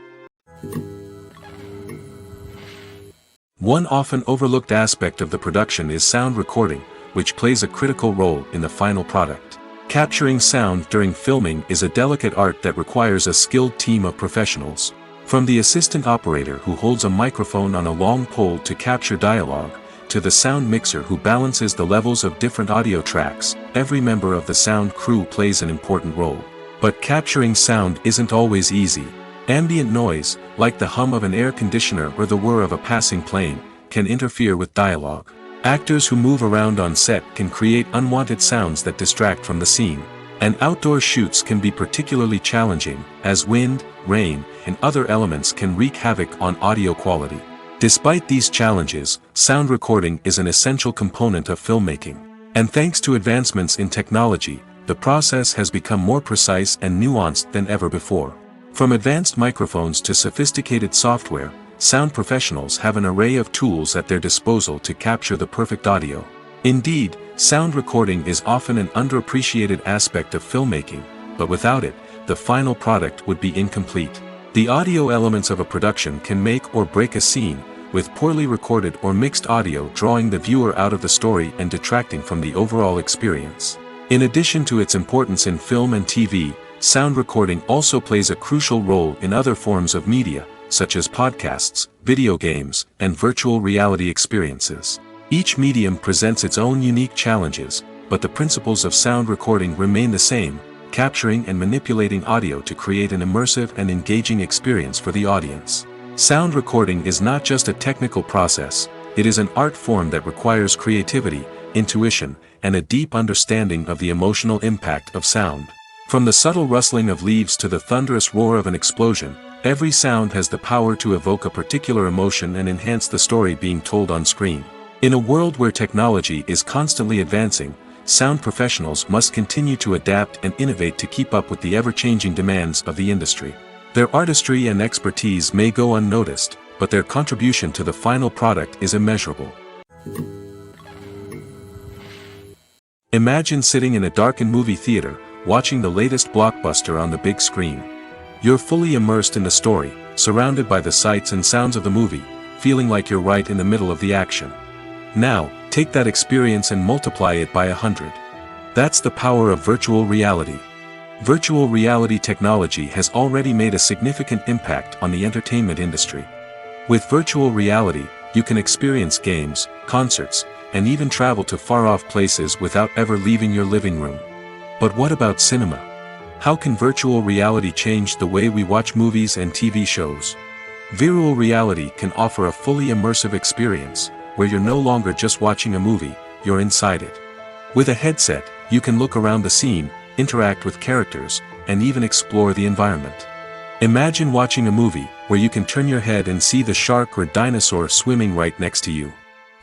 One often overlooked aspect of the production is sound recording, which plays a critical role in the final product. Capturing sound during filming is a delicate art that requires a skilled team of professionals. From the assistant operator who holds a microphone on a long pole to capture dialogue, to the sound mixer who balances the levels of different audio tracks, every member of the sound crew plays an important role. But capturing sound isn't always easy. Ambient noise, like the hum of an air conditioner or the whir of a passing plane, can interfere with dialogue. Actors who move around on set can create unwanted sounds that distract from the scene. And outdoor shoots can be particularly challenging, as wind, rain, and other elements can wreak havoc on audio quality. Despite these challenges, sound recording is an essential component of filmmaking. And thanks to advancements in technology, the process has become more precise and nuanced than ever before. From advanced microphones to sophisticated software, sound professionals have an array of tools at their disposal to capture the perfect audio. Indeed, sound recording is often an underappreciated aspect of filmmaking, but without it, the final product would be incomplete. The audio elements of a production can make or break a scene, with poorly recorded or mixed audio drawing the viewer out of the story and detracting from the overall experience. In addition to its importance in film and TV, sound recording also plays a crucial role in other forms of media, such as podcasts, video games, and virtual reality experiences. Each medium presents its own unique challenges, but the principles of sound recording remain the same, capturing and manipulating audio to create an immersive and engaging experience for the audience. Sound recording is not just a technical process, it is an art form that requires creativity, intuition, and a deep understanding of the emotional impact of sound. From the subtle rustling of leaves to the thunderous roar of an explosion, every sound has the power to evoke a particular emotion and enhance the story being told on screen. In a world where technology is constantly advancing, sound professionals must continue to adapt and innovate to keep up with the ever-changing demands of the industry. Their artistry and expertise may go unnoticed, but their contribution to the final product is immeasurable. Imagine sitting in a darkened movie theater, watching the latest blockbuster on the big screen. You're fully immersed in the story, surrounded by the sights and sounds of the movie, feeling like you're right in the middle of the action. Now, take that experience and multiply it by 100. That's the power of virtual reality. Virtual reality technology has already made a significant impact on the entertainment industry. With virtual reality, you can experience games, concerts, and even travel to far-off places without ever leaving your living room. But what about cinema? How can virtual reality change the way we watch movies and TV shows? Virtual reality can offer a fully immersive experience, where you're no longer just watching a movie, you're inside it. With a headset, you can look around the scene, interact with characters, and even explore the environment. Imagine watching a movie, where you can turn your head and see the shark or dinosaur swimming right next to you.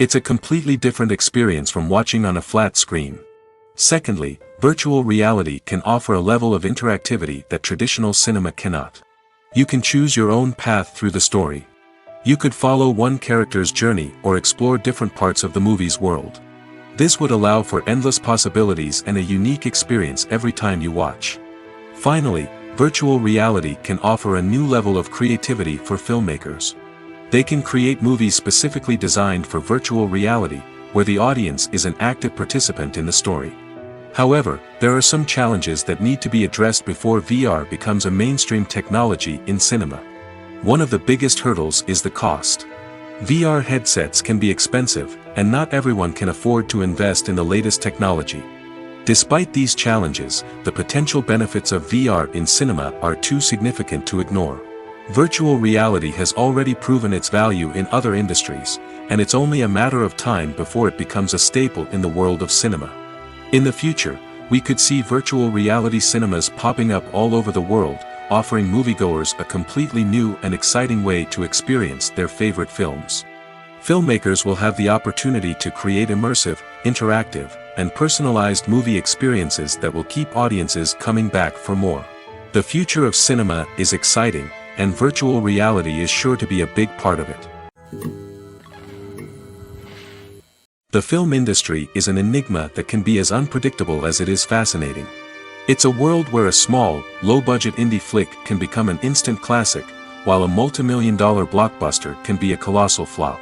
It's a completely different experience from watching on a flat screen. Secondly, virtual reality can offer a level of interactivity that traditional cinema cannot. You can choose your own path through the story. You could follow one character's journey or explore different parts of the movie's world. This would allow for endless possibilities and a unique experience every time you watch. Finally, virtual reality can offer a new level of creativity for filmmakers. They can create movies specifically designed for virtual reality, where the audience is an active participant in the story. However, there are some challenges that need to be addressed before VR becomes a mainstream technology in cinema. One of the biggest hurdles is the cost. VR headsets can be expensive, and not everyone can afford to invest in the latest technology. Despite these challenges, the potential benefits of VR in cinema are too significant to ignore. Virtual reality has already proven its value in other industries, and it's only a matter of time before it becomes a staple in the world of cinema. In the future, we could see virtual reality cinemas popping up all over the world, offering moviegoers a completely new and exciting way to experience their favorite films. Filmmakers will have the opportunity to create immersive, interactive, and personalized movie experiences that will keep audiences coming back for more. The future of cinema is exciting, and virtual reality is sure to be a big part of it. The film industry is an enigma that can be as unpredictable as it is fascinating. It's a world where a small, low-budget indie flick can become an instant classic, while a multi-million-dollar blockbuster can be a colossal flop.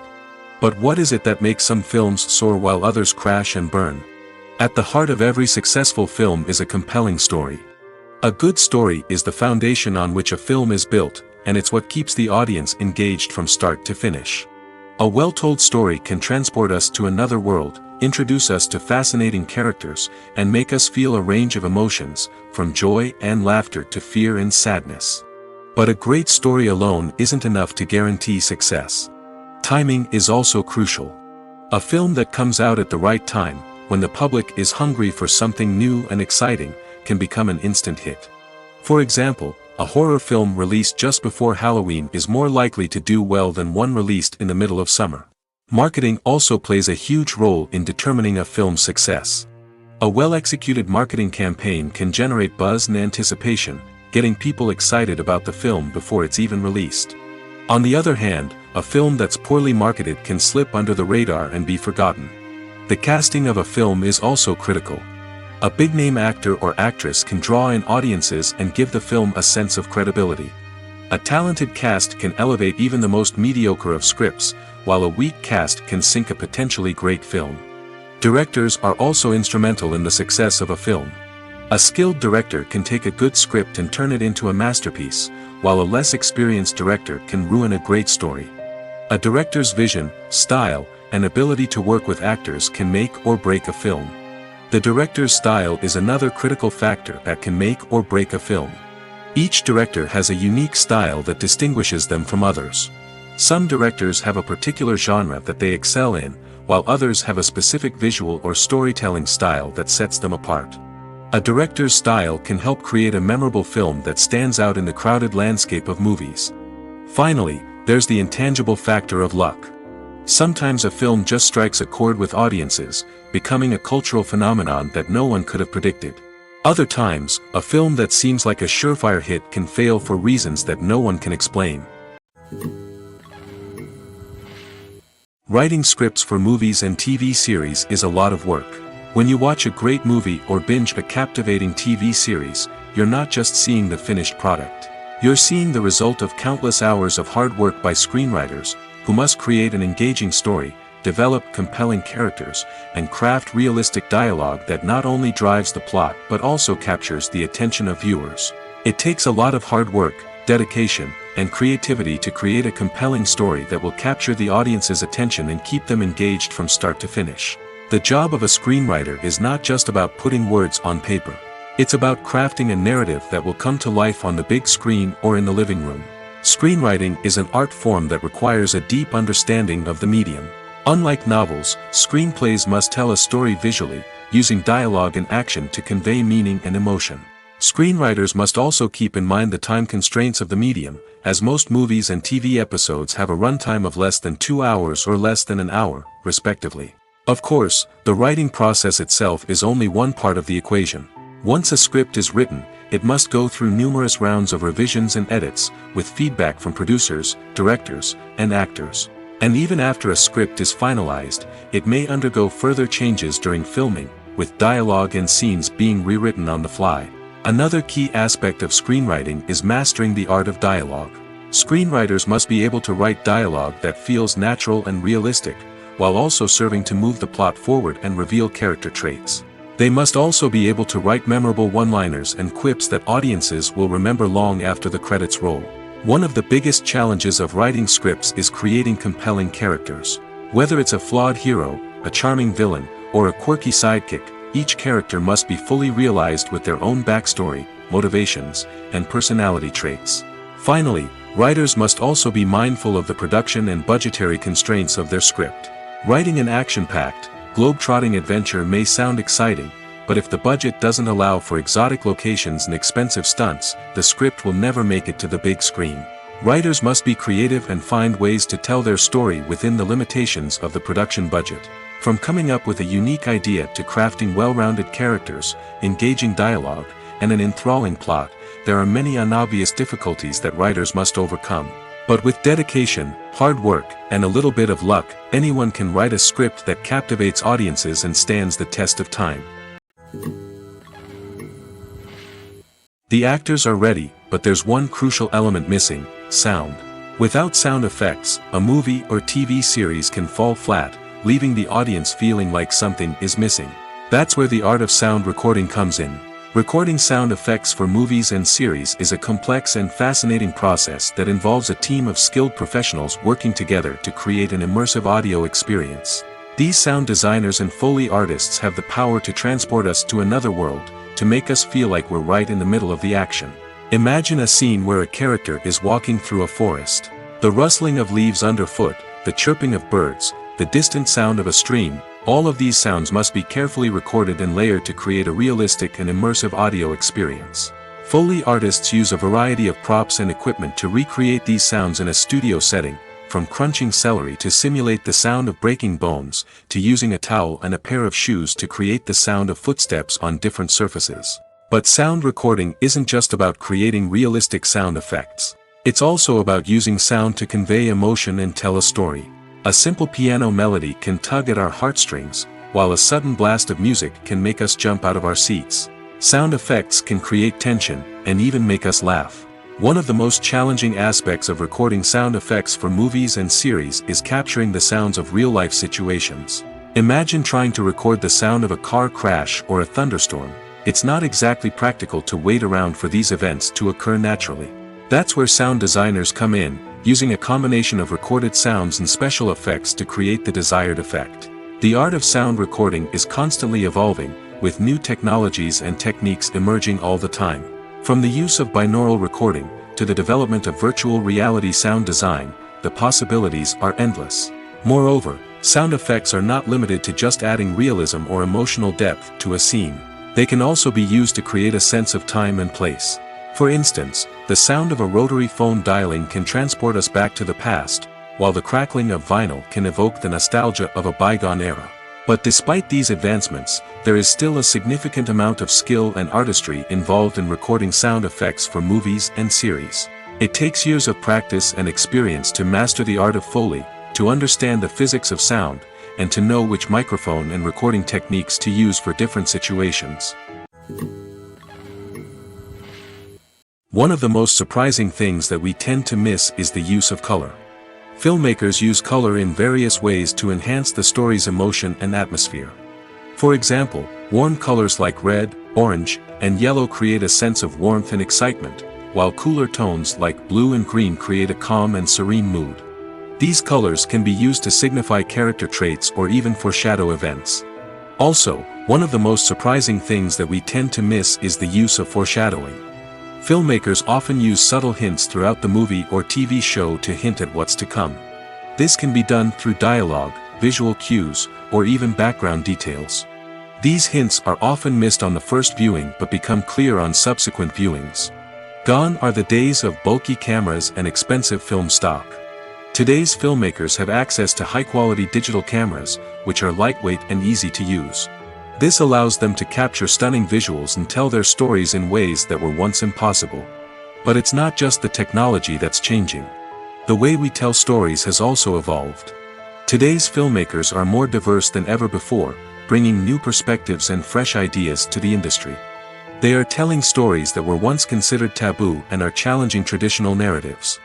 But what is it that makes some films soar while others crash and burn? At the heart of every successful film is a compelling story. A good story is the foundation on which a film is built, and it's what keeps the audience engaged from start to finish. A well-told story can transport us to another world, introduce us to fascinating characters, and make us feel a range of emotions, from joy and laughter to fear and sadness. But a great story alone isn't enough to guarantee success. Timing is also crucial. A film that comes out at the right time, when the public is hungry for something new and exciting, can become an instant hit. For example, a horror film released just before Halloween is more likely to do well than one released in the middle of summer. Marketing also plays a huge role in determining a film's success. A well-executed marketing campaign can generate buzz and anticipation, getting people excited about the film before it's even released. On the other hand, a film that's poorly marketed can slip under the radar and be forgotten. The casting of a film is also critical. A big-name actor or actress can draw in audiences and give the film a sense of credibility. A talented cast can elevate even the most mediocre of scripts, while a weak cast can sink a potentially great film. Directors are also instrumental in the success of a film. A skilled director can take a good script and turn it into a masterpiece, while a less experienced director can ruin a great story. A director's vision, style, and ability to work with actors can make or break a film. The director's style is another critical factor that can make or break a film. Each director has a unique style that distinguishes them from others. Some directors have a particular genre that they excel in, while others have a specific visual or storytelling style that sets them apart. A director's style can help create a memorable film that stands out in the crowded landscape of movies. Finally, there's the intangible factor of luck. Sometimes a film just strikes a chord with audiences, becoming a cultural phenomenon that no one could have predicted. Other times, a film that seems like a surefire hit can fail for reasons that no one can explain. Writing scripts for movies and TV series is a lot of work. When you watch a great movie or binge a captivating TV series, you're not just seeing the finished product. You're seeing the result of countless hours of hard work by screenwriters, who must create an engaging story, develop compelling characters, and craft realistic dialogue that not only drives the plot but also captures the attention of viewers. It takes a lot of hard work, dedication, and creativity to create a compelling story that will capture the audience's attention and keep them engaged from start to finish. The job of a screenwriter is not just about putting words on paper. It's about crafting a narrative that will come to life on the big screen or in the living room. Screenwriting is an art form that requires a deep understanding of the medium. Unlike novels, screenplays must tell a story visually, using dialogue and action to convey meaning and emotion. Screenwriters must also keep in mind the time constraints of the medium, as most movies and TV episodes have a runtime of less than 2 hours or less than an hour, respectively. Of course, the writing process itself is only one part of the equation. Once a script is written, it must go through numerous rounds of revisions and edits, with feedback from producers, directors, and actors. And even after a script is finalized, it may undergo further changes during filming, with dialogue and scenes being rewritten on the fly. Another key aspect of screenwriting is mastering the art of dialogue. Screenwriters must be able to write dialogue that feels natural and realistic, while also serving to move the plot forward and reveal character traits. They must also be able to write memorable one-liners and quips that audiences will remember long after the credits roll. One of the biggest challenges of writing scripts is creating compelling characters. Whether it's a flawed hero, a charming villain, or a quirky sidekick, each character must be fully realized with their own backstory, motivations, and personality traits. Finally, writers must also be mindful of the production and budgetary constraints of their script. Writing an action-packed, globe-trotting adventure may sound exciting, but if the budget doesn't allow for exotic locations and expensive stunts, the script will never make it to the big screen. Writers must be creative and find ways to tell their story within the limitations of the production budget. From coming up with a unique idea to crafting well-rounded characters, engaging dialogue, and an enthralling plot, there are many unobvious difficulties that writers must overcome. But with dedication, hard work, and a little bit of luck, anyone can write a script that captivates audiences and stands the test of time. The actors are ready, but there's one crucial element missing: sound. Without sound effects, a movie or TV series can fall flat, leaving the audience feeling like something is missing. That's where the art of sound recording comes in. Recording sound effects for movies and series is a complex and fascinating process that involves a team of skilled professionals working together to create an immersive audio experience. These sound designers and Foley artists have the power to transport us to another world, to make us feel like we're right in the middle of the action. Imagine a scene where a character is walking through a forest. The rustling of leaves underfoot, the chirping of birds, the distant sound of a stream, all of these sounds must be carefully recorded and layered to create a realistic and immersive audio experience. Foley artists use a variety of props and equipment to recreate these sounds in a studio setting, from crunching celery to simulate the sound of breaking bones, to using a towel and a pair of shoes to create the sound of footsteps on different surfaces. But sound recording isn't just about creating realistic sound effects. It's also about using sound to convey emotion and tell a story. A simple piano melody can tug at our heartstrings, while a sudden blast of music can make us jump out of our seats. Sound effects can create tension, and even make us laugh. One of the most challenging aspects of recording sound effects for movies and series is capturing the sounds of real-life situations. Imagine trying to record the sound of a car crash or a thunderstorm. It's not exactly practical to wait around for these events to occur naturally. That's where sound designers come in, using a combination of recorded sounds and special effects to create the desired effect. The art of sound recording is constantly evolving, with new technologies and techniques emerging all the time. From the use of binaural recording, to the development of virtual reality sound design, the possibilities are endless. Moreover, sound effects are not limited to just adding realism or emotional depth to a scene. They can also be used to create a sense of time and place. For instance, the sound of a rotary phone dialing can transport us back to the past, while the crackling of vinyl can evoke the nostalgia of a bygone era. But despite these advancements, there is still a significant amount of skill and artistry involved in recording sound effects for movies and series. It takes years of practice and experience to master the art of Foley, to understand the physics of sound, and to know which microphone and recording techniques to use for different situations. One of the most surprising things that we tend to miss is the use of color. Filmmakers use color in various ways to enhance the story's emotion and atmosphere. For example, warm colors like red, orange, and yellow create a sense of warmth and excitement, while cooler tones like blue and green create a calm and serene mood. These colors can be used to signify character traits or even foreshadow events. Also, one of the most surprising things that we tend to miss is the use of foreshadowing. Filmmakers often use subtle hints throughout the movie or TV show to hint at what's to come. This can be done through dialogue, visual cues, or even background details. These hints are often missed on the first viewing but become clear on subsequent viewings. Gone are the days of bulky cameras and expensive film stock. Today's filmmakers have access to high-quality digital cameras, which are lightweight and easy to use. This allows them to capture stunning visuals and tell their stories in ways that were once impossible. But it's not just the technology that's changing. The way we tell stories has also evolved. Today's filmmakers are more diverse than ever before, bringing new perspectives and fresh ideas to the industry. They are telling stories that were once considered taboo and are challenging traditional narratives.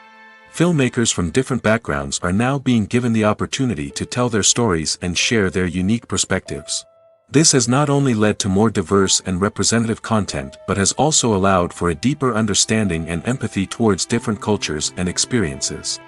Filmmakers from different backgrounds are now being given the opportunity to tell their stories and share their unique perspectives. This has not only led to more diverse and representative content but has also allowed for a deeper understanding and empathy towards different cultures and experiences.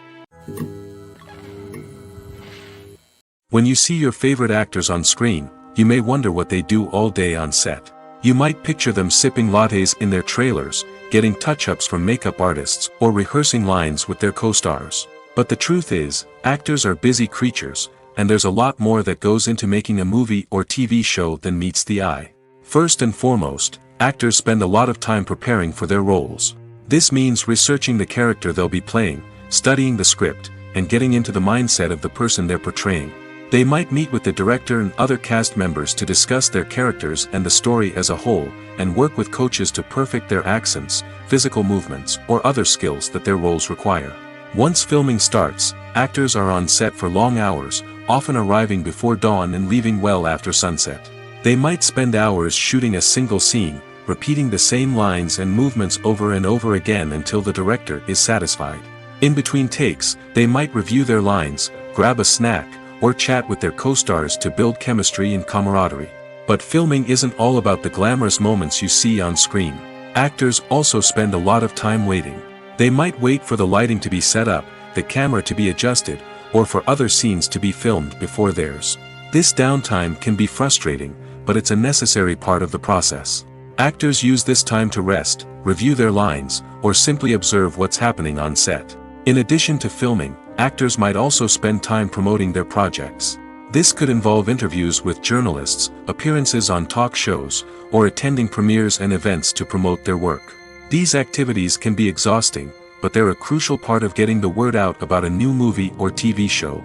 When you see your favorite actors on screen, you may wonder what they do all day on set. You might picture them sipping lattes in their trailers, getting touch-ups from makeup artists, or rehearsing lines with their co-stars. But the truth is, actors are busy creatures, and there's a lot more that goes into making a movie or TV show than meets the eye. First and foremost, actors spend a lot of time preparing for their roles. This means researching the character they'll be playing, studying the script, and getting into the mindset of the person they're portraying. They might meet with the director and other cast members to discuss their characters and the story as a whole, and work with coaches to perfect their accents, physical movements, or other skills that their roles require. Once filming starts, actors are on set for long hours, often arriving before dawn and leaving well after sunset. They might spend hours shooting a single scene, repeating the same lines and movements over and over again until the director is satisfied. In between takes, they might review their lines, grab a snack, or chat with their co-stars to build chemistry and camaraderie. But filming isn't all about the glamorous moments you see on screen. Actors also spend a lot of time waiting. They might wait for the lighting to be set up, the camera to be adjusted, or for other scenes to be filmed before theirs. This downtime can be frustrating, but it's a necessary part of the process. Actors use this time to rest, review their lines, or simply observe what's happening on set. In addition to filming, actors might also spend time promoting their projects. This could involve interviews with journalists, appearances on talk shows, or attending premieres and events to promote their work. These activities can be exhausting, but they're a crucial part of getting the word out about a new movie or TV show.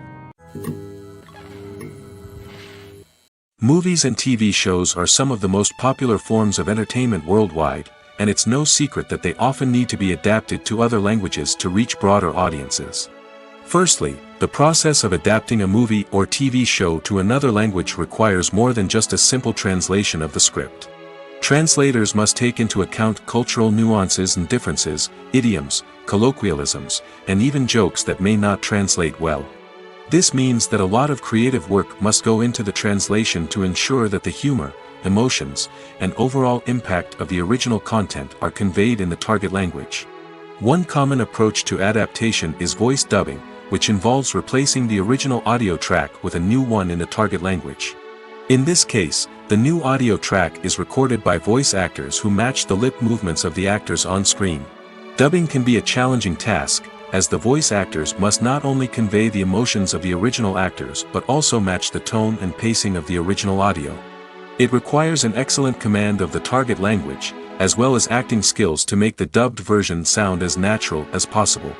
Movies and TV shows are some of the most popular forms of entertainment worldwide, and it's no secret that they often need to be adapted to other languages to reach broader audiences. Firstly, the process of adapting a movie or TV show to another language requires more than just a simple translation of the script. Translators must take into account cultural nuances and differences, idioms, colloquialisms, and even jokes that may not translate well. This means that a lot of creative work must go into the translation to ensure that the humor, emotions, and overall impact of the original content are conveyed in the target language. One common approach to adaptation is voice dubbing, which involves replacing the original audio track with a new one in the target language. In this case, the new audio track is recorded by voice actors who match the lip movements of the actors on screen. Dubbing can be a challenging task, as the voice actors must not only convey the emotions of the original actors but also match the tone and pacing of the original audio. It requires an excellent command of the target language, as well as acting skills to make the dubbed version sound as natural as possible.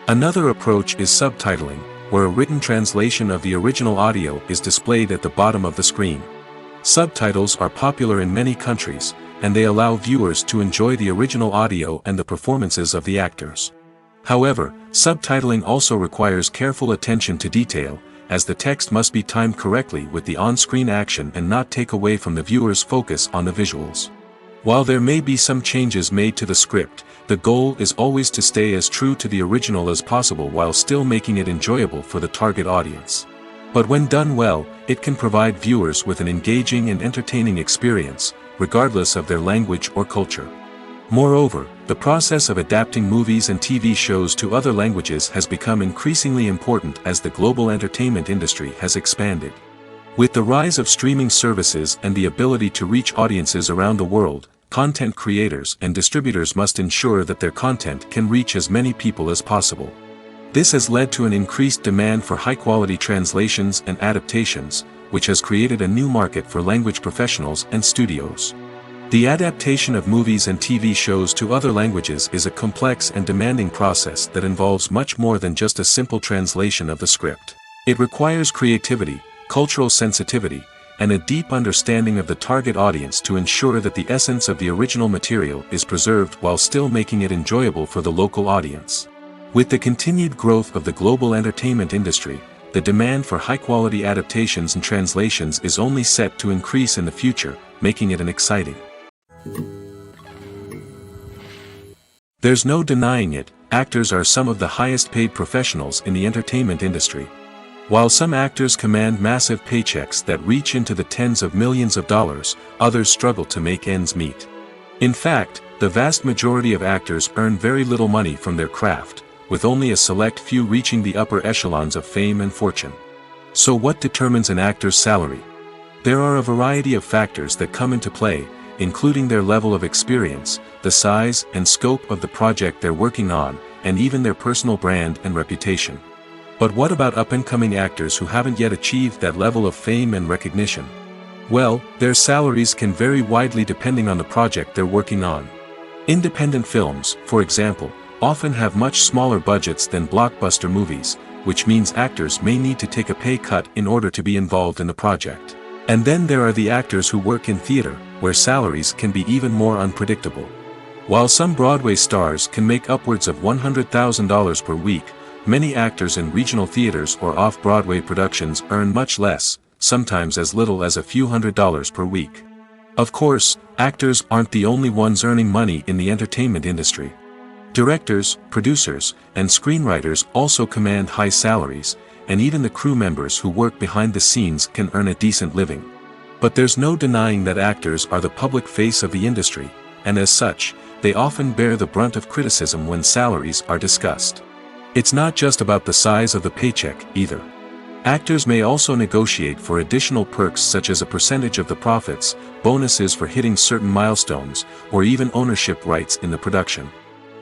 Another approach is subtitling, where a written translation of the original audio is displayed at the bottom of the screen. Subtitles are popular in many countries, and they allow viewers to enjoy the original audio and the performances of the actors. However, subtitling also requires careful attention to detail, as the text must be timed correctly with the on-screen action and not take away from the viewer's focus on the visuals. While there may be some changes made to the script, the goal is always to stay as true to the original as possible while still making it enjoyable for the target audience. But when done well, it can provide viewers with an engaging and entertaining experience, regardless of their language or culture. Moreover, the process of adapting movies and TV shows to other languages has become increasingly important as the global entertainment industry has expanded. With the rise of streaming services and the ability to reach audiences around the world, content creators and distributors must ensure that their content can reach as many people as possible. This has led to an increased demand for high-quality translations and adaptations, which has created a new market for language professionals and studios. The adaptation of movies and TV shows to other languages is a complex and demanding process that involves much more than just a simple translation of the script. It requires creativity, cultural sensitivity, and a deep understanding of the target audience to ensure that the essence of the original material is preserved while still making it enjoyable for the local audience. With the continued growth of the global entertainment industry, the demand for high-quality adaptations and translations is only set to increase in the future, making it an exciting. There's no denying it, actors are some of the highest-paid professionals in the entertainment industry. While some actors command massive paychecks that reach into the tens of millions of dollars, others struggle to make ends meet. In fact, the vast majority of actors earn very little money from their craft, with only a select few reaching the upper echelons of fame and fortune. So what determines an actor's salary? There are a variety of factors that come into play, including their level of experience, the size and scope of the project they're working on, and even their personal brand and reputation. But what about up-and-coming actors who haven't yet achieved that level of fame and recognition? Well, their salaries can vary widely depending on the project they're working on. Independent films, for example, often have much smaller budgets than blockbuster movies, which means actors may need to take a pay cut in order to be involved in the project. And then there are the actors who work in theater, where salaries can be even more unpredictable. While some Broadway stars can make upwards of $100,000 per week, many actors in regional theaters or off-Broadway productions earn much less, sometimes as little as a few $100s per week. Of course, actors aren't the only ones earning money in the entertainment industry. Directors, producers, and screenwriters also command high salaries, and even the crew members who work behind the scenes can earn a decent living. But there's no denying that actors are the public face of the industry, and as such, they often bear the brunt of criticism when salaries are discussed. It's not just about the size of the paycheck, either. Actors may also negotiate for additional perks such as a percentage of the profits, bonuses for hitting certain milestones, or even ownership rights in the production.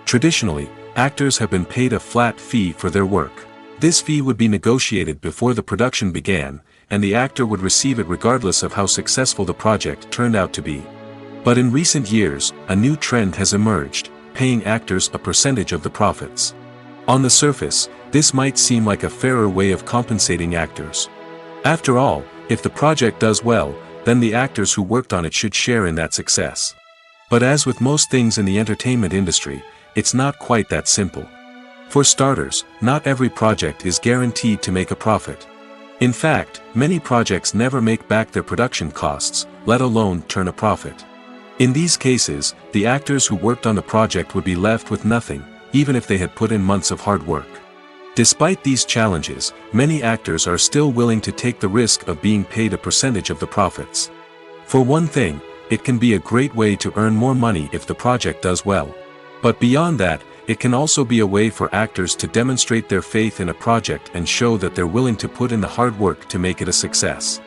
Traditionally, actors have been paid a flat fee for their work. This fee would be negotiated before the production began, and the actor would receive it regardless of how successful the project turned out to be. But in recent years, a new trend has emerged, paying actors a percentage of the profits. On the surface, this might seem like a fairer way of compensating actors. After all, if the project does well, then the actors who worked on it should share in that success. But as with most things in the entertainment industry, it's not quite that simple. For starters, not every project is guaranteed to make a profit. In fact, many projects never make back their production costs, let alone turn a profit. In these cases, the actors who worked on the project would be left with nothing, even if they had put in months of hard work. Despite these challenges, many actors are still willing to take the risk of being paid a percentage of the profits. For one thing, it can be a great way to earn more money if the project does well. But beyond that, it can also be a way for actors to demonstrate their faith in a project and show that they're willing to put in the hard work to make it a success.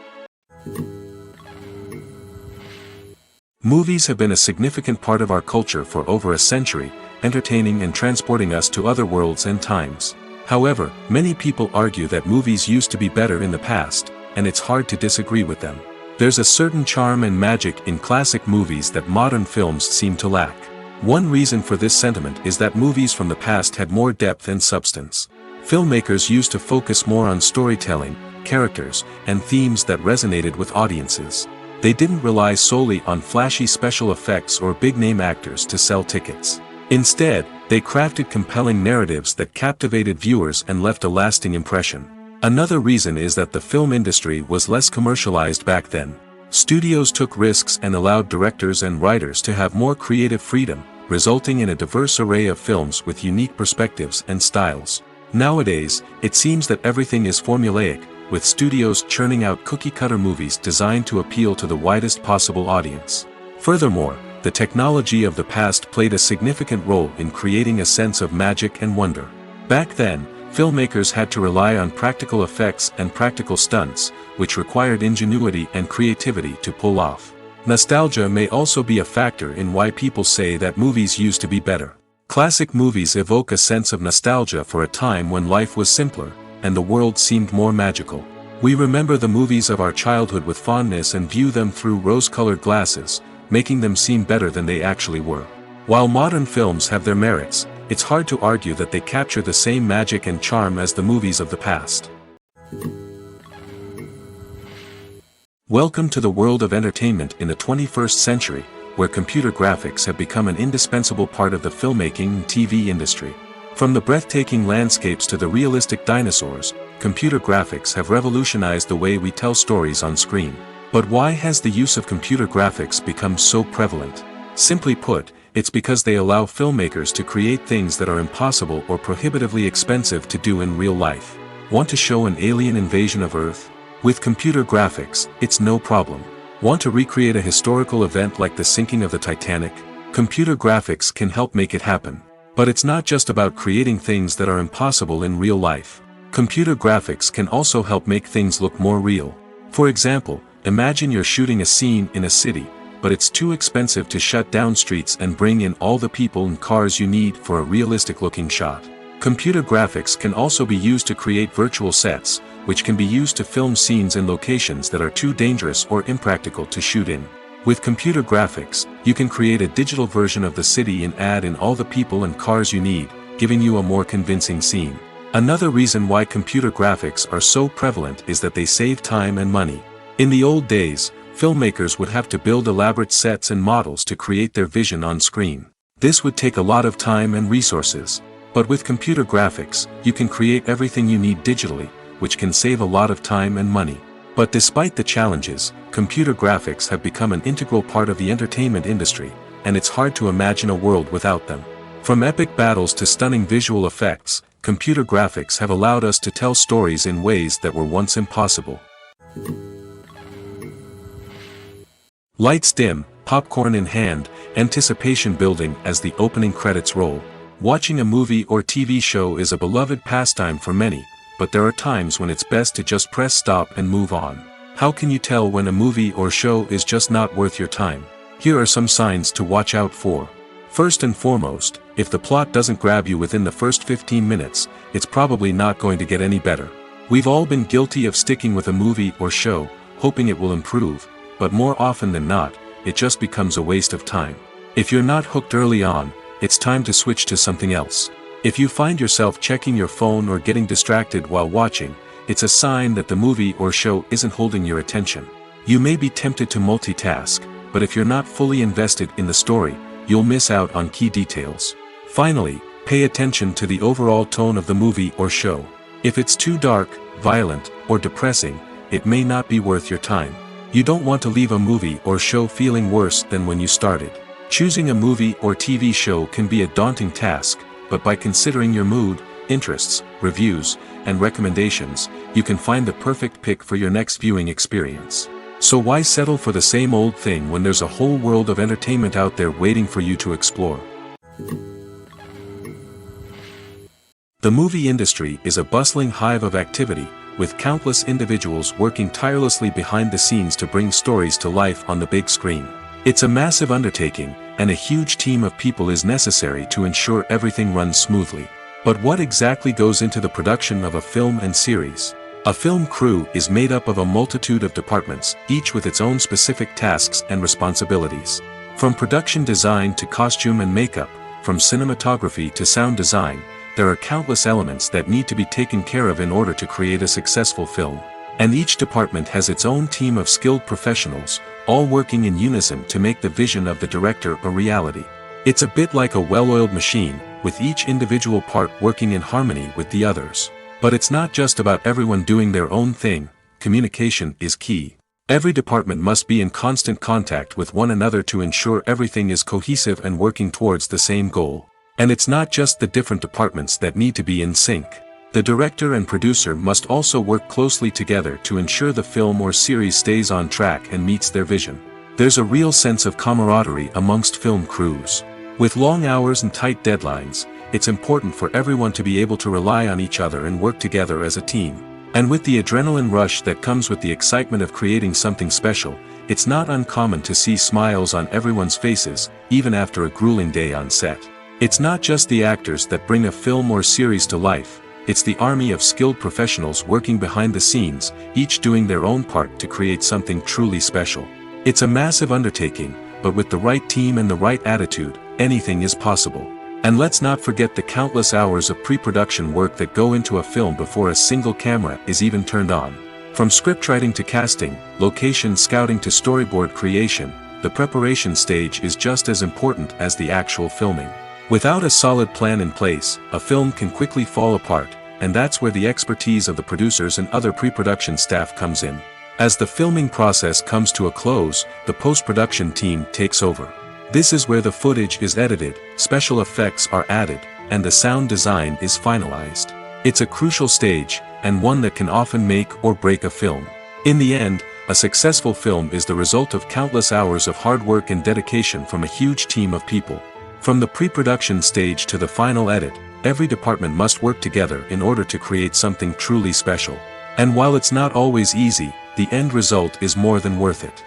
Movies have been a significant part of our culture for over a century, entertaining and transporting us to other worlds and times. However, many people argue that movies used to be better in the past, and it's hard to disagree with them. There's a certain charm and magic in classic movies that modern films seem to lack. One reason for this sentiment is that movies from the past had more depth and substance. Filmmakers used to focus more on storytelling, characters, and themes that resonated with audiences. They didn't rely solely on flashy special effects or big-name actors to sell tickets. Instead, they crafted compelling narratives that captivated viewers and left a lasting impression. Another reason is that the film industry was less commercialized back then. Studios took risks and allowed directors and writers to have more creative freedom, resulting in a diverse array of films with unique perspectives and styles. Nowadays, it seems that everything is formulaic, with studios churning out cookie-cutter movies designed to appeal to the widest possible audience. Furthermore, the technology of the past played a significant role in creating a sense of magic and wonder. Back then, filmmakers had to rely on practical effects and practical stunts, which required ingenuity and creativity to pull off. Nostalgia may also be a factor in why people say that movies used to be better. Classic movies evoke a sense of nostalgia for a time when life was simpler, and the world seemed more magical. We remember the movies of our childhood with fondness and view them through rose-colored glasses, making them seem better than they actually were. While modern films have their merits, it's hard to argue that they capture the same magic and charm as the movies of the past. Welcome to the world of entertainment in the 21st century, where computer graphics have become an indispensable part of the filmmaking and TV industry. From the breathtaking landscapes to the realistic dinosaurs, computer graphics have revolutionized the way we tell stories on screen. But why has the use of computer graphics become so prevalent? Simply put, it's because they allow filmmakers to create things that are impossible or prohibitively expensive to do in real life. Want to show an alien invasion of Earth? With computer graphics, it's no problem. Want to recreate a historical event like the sinking of the Titanic? Computer graphics can help make it happen. But it's not just about creating things that are impossible in real life. Computer graphics can also help make things look more real. For example, imagine you're shooting a scene in a city, but it's too expensive to shut down streets and bring in all the people and cars you need for a realistic-looking shot. Computer graphics can also be used to create virtual sets, which can be used to film scenes in locations that are too dangerous or impractical to shoot in. With computer graphics, you can create a digital version of the city and add in all the people and cars you need, giving you a more convincing scene. Another reason why computer graphics are so prevalent is that they save time and money. In the old days, filmmakers would have to build elaborate sets and models to create their vision on screen. This would take a lot of time and resources. But with computer graphics, you can create everything you need digitally, which can save a lot of time and money. But despite the challenges, computer graphics have become an integral part of the entertainment industry, and it's hard to imagine a world without them. From epic battles to stunning visual effects, computer graphics have allowed us to tell stories in ways that were once impossible. Lights dim, popcorn in hand, anticipation building as the opening credits roll. Watching a movie or TV show is a beloved pastime for many, but there are times when it's best to just press stop and move on. How can you tell when a movie or show is just not worth your time? Here are some signs to watch out for. First and foremost, if the plot doesn't grab you within the first 15 minutes, it's probably not going to get any better. We've all been guilty of sticking with a movie or show, hoping it will improve, but more often than not, it just becomes a waste of time. If you're not hooked early on, it's time to switch to something else. If you find yourself checking your phone or getting distracted while watching, it's a sign that the movie or show isn't holding your attention. You may be tempted to multitask, but if you're not fully invested in the story, you'll miss out on key details. Finally, pay attention to the overall tone of the movie or show. If it's too dark, violent, or depressing, it may not be worth your time. You don't want to leave a movie or show feeling worse than when you started. Choosing a movie or TV show can be a daunting task, but by considering your mood, interests, reviews, and recommendations, you can find the perfect pick for your next viewing experience. So why settle for the same old thing when there's a whole world of entertainment out there waiting for you to explore? The movie industry is a bustling hive of activity, with countless individuals working tirelessly behind the scenes to bring stories to life on the big screen. It's a massive undertaking, and a huge team of people is necessary to ensure everything runs smoothly. But what exactly goes into the production of a film and series? A film crew is made up of a multitude of departments, each with its own specific tasks and responsibilities. From production design to costume and makeup, from cinematography to sound design, there are countless elements that need to be taken care of in order to create a successful film. And each department has its own team of skilled professionals, all working in unison to make the vision of the director a reality. It's a bit like a well-oiled machine, with each individual part working in harmony with the others. But it's not just about everyone doing their own thing. Communication is key. Every department must be in constant contact with one another to ensure everything is cohesive and working towards the same goal. And it's not just the different departments that need to be in sync. The director and producer must also work closely together to ensure the film or series stays on track and meets their vision. There's a real sense of camaraderie amongst film crews. With long hours and tight deadlines, it's important for everyone to be able to rely on each other and work together as a team. And with the adrenaline rush that comes with the excitement of creating something special, it's not uncommon to see smiles on everyone's faces, even after a grueling day on set. It's not just the actors that bring a film or series to life, it's the army of skilled professionals working behind the scenes, each doing their own part to create something truly special. It's a massive undertaking, but with the right team and the right attitude, anything is possible. And let's not forget the countless hours of pre-production work that go into a film before a single camera is even turned on. From scriptwriting to casting, location scouting to storyboard creation, the preparation stage is just as important as the actual filming. Without a solid plan in place, a film can quickly fall apart, and that's where the expertise of the producers and other pre-production staff comes in. As the filming process comes to a close, the post-production team takes over. This is where the footage is edited, special effects are added, and the sound design is finalized. It's a crucial stage, and one that can often make or break a film. In the end, a successful film is the result of countless hours of hard work and dedication from a huge team of people. From the pre-production stage to the final edit, every department must work together in order to create something truly special. And while it's not always easy, the end result is more than worth it.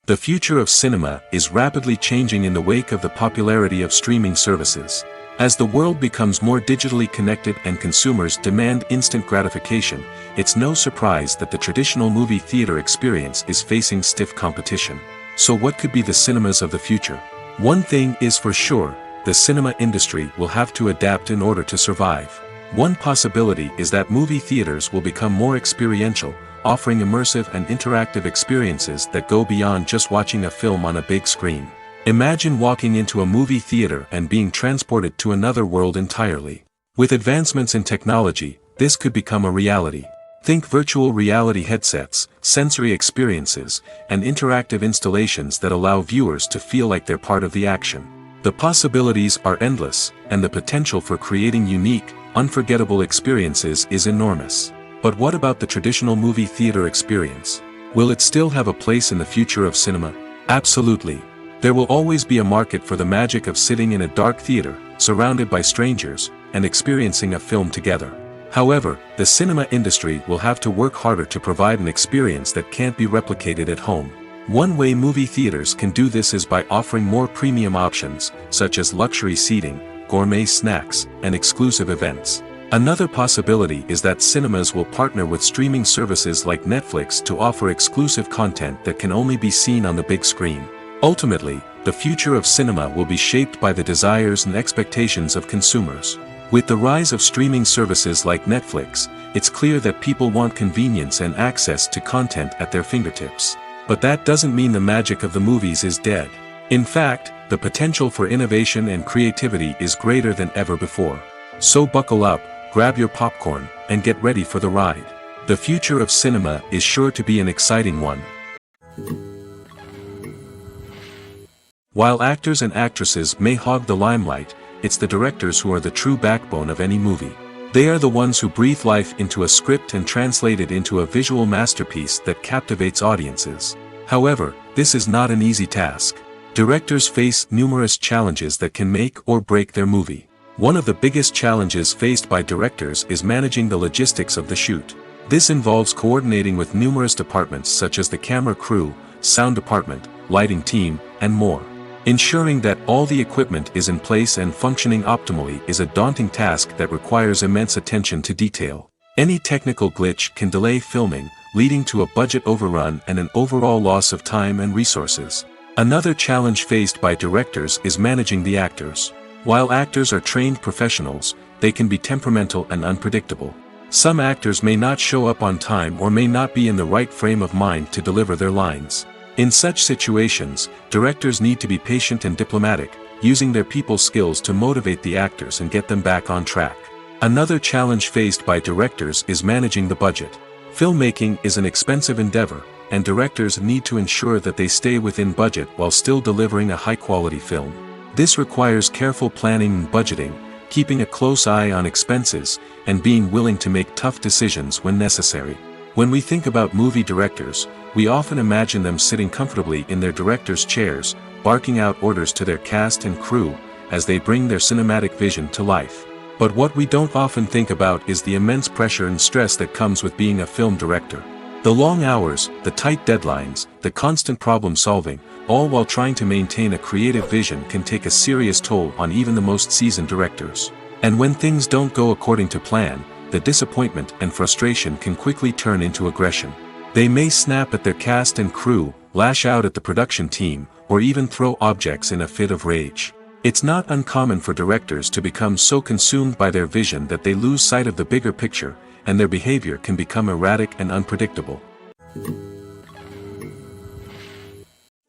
The future of cinema is rapidly changing in the wake of the popularity of streaming services. As the world becomes more digitally connected and consumers demand instant gratification, it's no surprise that the traditional movie theater experience is facing stiff competition. So what could be the cinemas of the future? One thing is for sure, the cinema industry will have to adapt in order to survive. One possibility is that movie theaters will become more experiential, offering immersive and interactive experiences that go beyond just watching a film on a big screen. Imagine walking into a movie theater and being transported to another world entirely. With advancements in technology, this could become a reality. Think virtual reality headsets, sensory experiences, and interactive installations that allow viewers to feel like they're part of the action. The possibilities are endless, and the potential for creating unique, unforgettable experiences is enormous. But what about the traditional movie theater experience? Will it still have a place in the future of cinema? Absolutely. There will always be a market for the magic of sitting in a dark theater, surrounded by strangers, and experiencing a film together. However, the cinema industry will have to work harder to provide an experience that can't be replicated at home. One way movie theaters can do this is by offering more premium options, such as luxury seating, gourmet snacks, and exclusive events. Another possibility is that cinemas will partner with streaming services like Netflix to offer exclusive content that can only be seen on the big screen. Ultimately, the future of cinema will be shaped by the desires and expectations of consumers. With the rise of streaming services like Netflix, it's clear that people want convenience and access to content at their fingertips. But that doesn't mean the magic of the movies is dead. In fact, the potential for innovation and creativity is greater than ever before. So buckle up, grab your popcorn, and get ready for the ride. The future of cinema is sure to be an exciting one. While actors and actresses may hog the limelight, it's the directors who are the true backbone of any movie. They are the ones who breathe life into a script and translate it into a visual masterpiece that captivates audiences. However, this is not an easy task. Directors face numerous challenges that can make or break their movie. One of the biggest challenges faced by directors is managing the logistics of the shoot. This involves coordinating with numerous departments such as the camera crew, sound department, lighting team, and more. Ensuring that all the equipment is in place and functioning optimally is a daunting task that requires immense attention to detail. Any technical glitch can delay filming, leading to a budget overrun and an overall loss of time and resources. Another challenge faced by directors is managing the actors. While actors are trained professionals, they can be temperamental and unpredictable. Some actors may not show up on time or may not be in the right frame of mind to deliver their lines. In such situations, directors need to be patient and diplomatic, using their people skills to motivate the actors and get them back on track. Another challenge faced by directors is managing the budget. Filmmaking is an expensive endeavor, and directors need to ensure that they stay within budget while still delivering a high-quality film. This requires careful planning and budgeting, keeping a close eye on expenses, and being willing to make tough decisions when necessary. When we think about movie directors, we often imagine them sitting comfortably in their director's chairs, barking out orders to their cast and crew, as they bring their cinematic vision to life. But what we don't often think about is the immense pressure and stress that comes with being a film director. The long hours, the tight deadlines, the constant problem solving, all while trying to maintain a creative vision can take a serious toll on even the most seasoned directors. And when things don't go according to plan, the disappointment and frustration can quickly turn into aggression. They may snap at their cast and crew, lash out at the production team, or even throw objects in a fit of rage. It's not uncommon for directors to become so consumed by their vision that they lose sight of the bigger picture, and their behavior can become erratic and unpredictable.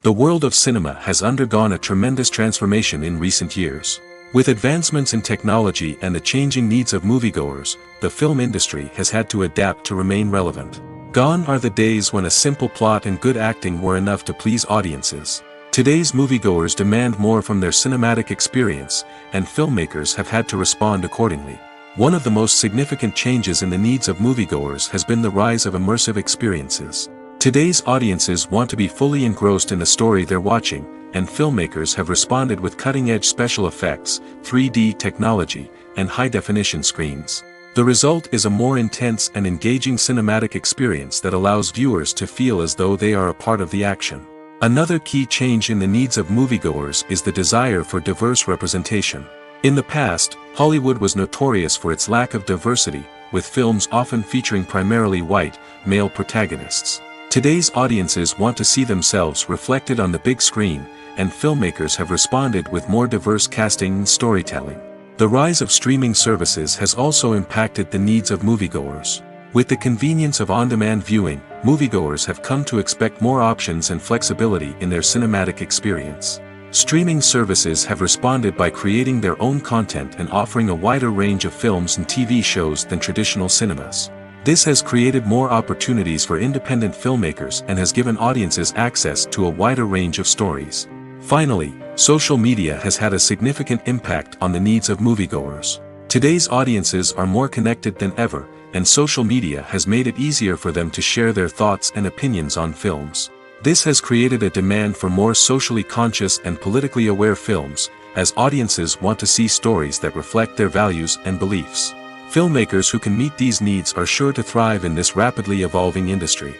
The world of cinema has undergone a tremendous transformation in recent years. With advancements in technology and the changing needs of moviegoers, the film industry has had to adapt to remain relevant. Gone are the days when a simple plot and good acting were enough to please audiences. Today's moviegoers demand more from their cinematic experience, and filmmakers have had to respond accordingly. One of the most significant changes in the needs of moviegoers has been the rise of immersive experiences. Today's audiences want to be fully engrossed in the story they're watching, and filmmakers have responded with cutting-edge special effects, 3D technology, and high-definition screens. The result is a more intense and engaging cinematic experience that allows viewers to feel as though they are a part of the action. Another key change in the needs of moviegoers is the desire for diverse representation. In the past, Hollywood was notorious for its lack of diversity, with films often featuring primarily white, male protagonists. Today's audiences want to see themselves reflected on the big screen, and filmmakers have responded with more diverse casting and storytelling. The rise of streaming services has also impacted the needs of moviegoers. With the convenience of on-demand viewing, moviegoers have come to expect more options and flexibility in their cinematic experience. Streaming services have responded by creating their own content and offering a wider range of films and TV shows than traditional cinemas. This has created more opportunities for independent filmmakers and has given audiences access to a wider range of stories. Finally, social media has had a significant impact on the needs of moviegoers. Today's audiences are more connected than ever, and social media has made it easier for them to share their thoughts and opinions on films. This has created a demand for more socially conscious and politically aware films, as audiences want to see stories that reflect their values and beliefs. Filmmakers who can meet these needs are sure to thrive in this rapidly evolving industry.